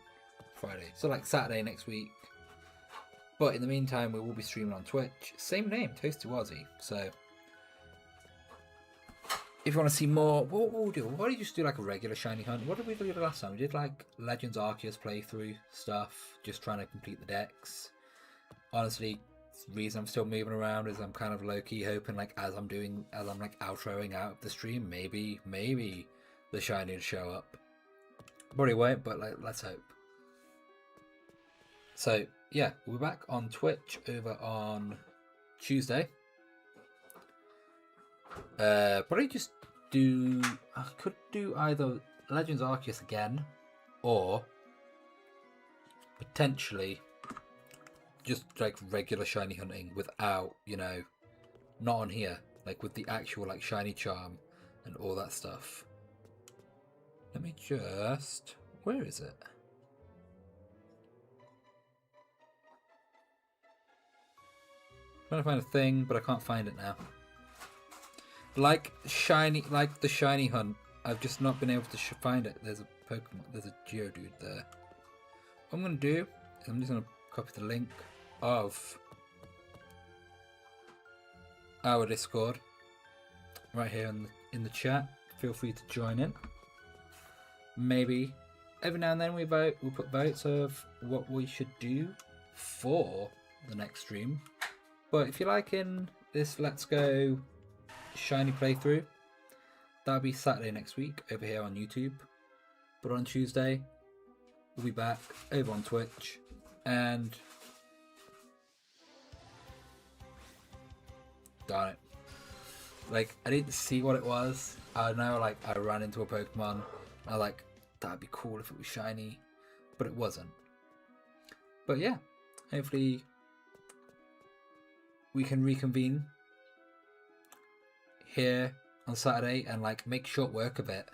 Friday. So like Saturday next week. But in the meantime, we will be streaming on Twitch. Same name, Toasty Wazzy. So, if you want to see more, what we'll do? Why don't you just do like a regular shiny hunt? What did we do the last time? We did like Legends Arceus playthrough stuff, just trying to complete the decks. Honestly, the reason I'm still moving around is I'm kind of low key hoping, like as I'm like outroing out of the stream, maybe the shiny will show up. Probably won't, but like let's hope. So yeah, we'll be back on Twitch over on Tuesday. Probably just I could do either Legends Arceus again, or potentially just like regular shiny hunting without, not on here, like with the actual like shiny charm and all that stuff. Let me just, where is it? Trying to find a thing, but I can't find it now. Like the shiny hunt, I've just not been able to find it. There's a Pokemon, there's a Geodude there. What I'm gonna do is I'm just gonna copy the link of our Discord right here in the chat. Feel free to join in. Maybe every now and then we'll put votes of what we should do for the next stream. But if you're liking this Let's Go shiny playthrough, that'll be Saturday next week over here on YouTube. But on Tuesday, we'll be back over on Twitch. And darn it. Like, I didn't see what it was. I know, like, I ran into a Pokemon. I was like, that'd be cool if it was shiny. But it wasn't. But yeah, hopefully we can reconvene here on Saturday and like make short work of it,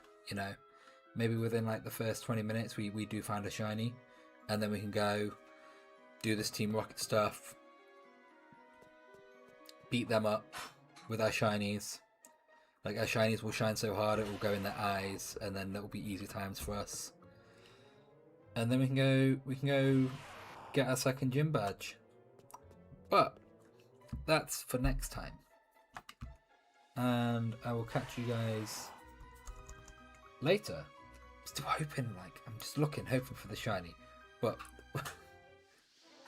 maybe within like the first 20 minutes we do find a shiny, and then we can go do this Team Rocket stuff, beat them up with our shinies. Like our shinies will shine so hard it will go in their eyes, and then it'll be easy times for us. And then we can go get our second gym badge. But that's for next time. And I will catch you guys later. I'm still hoping, I'm just hoping for the shiny. But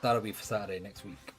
that'll be for Saturday next week.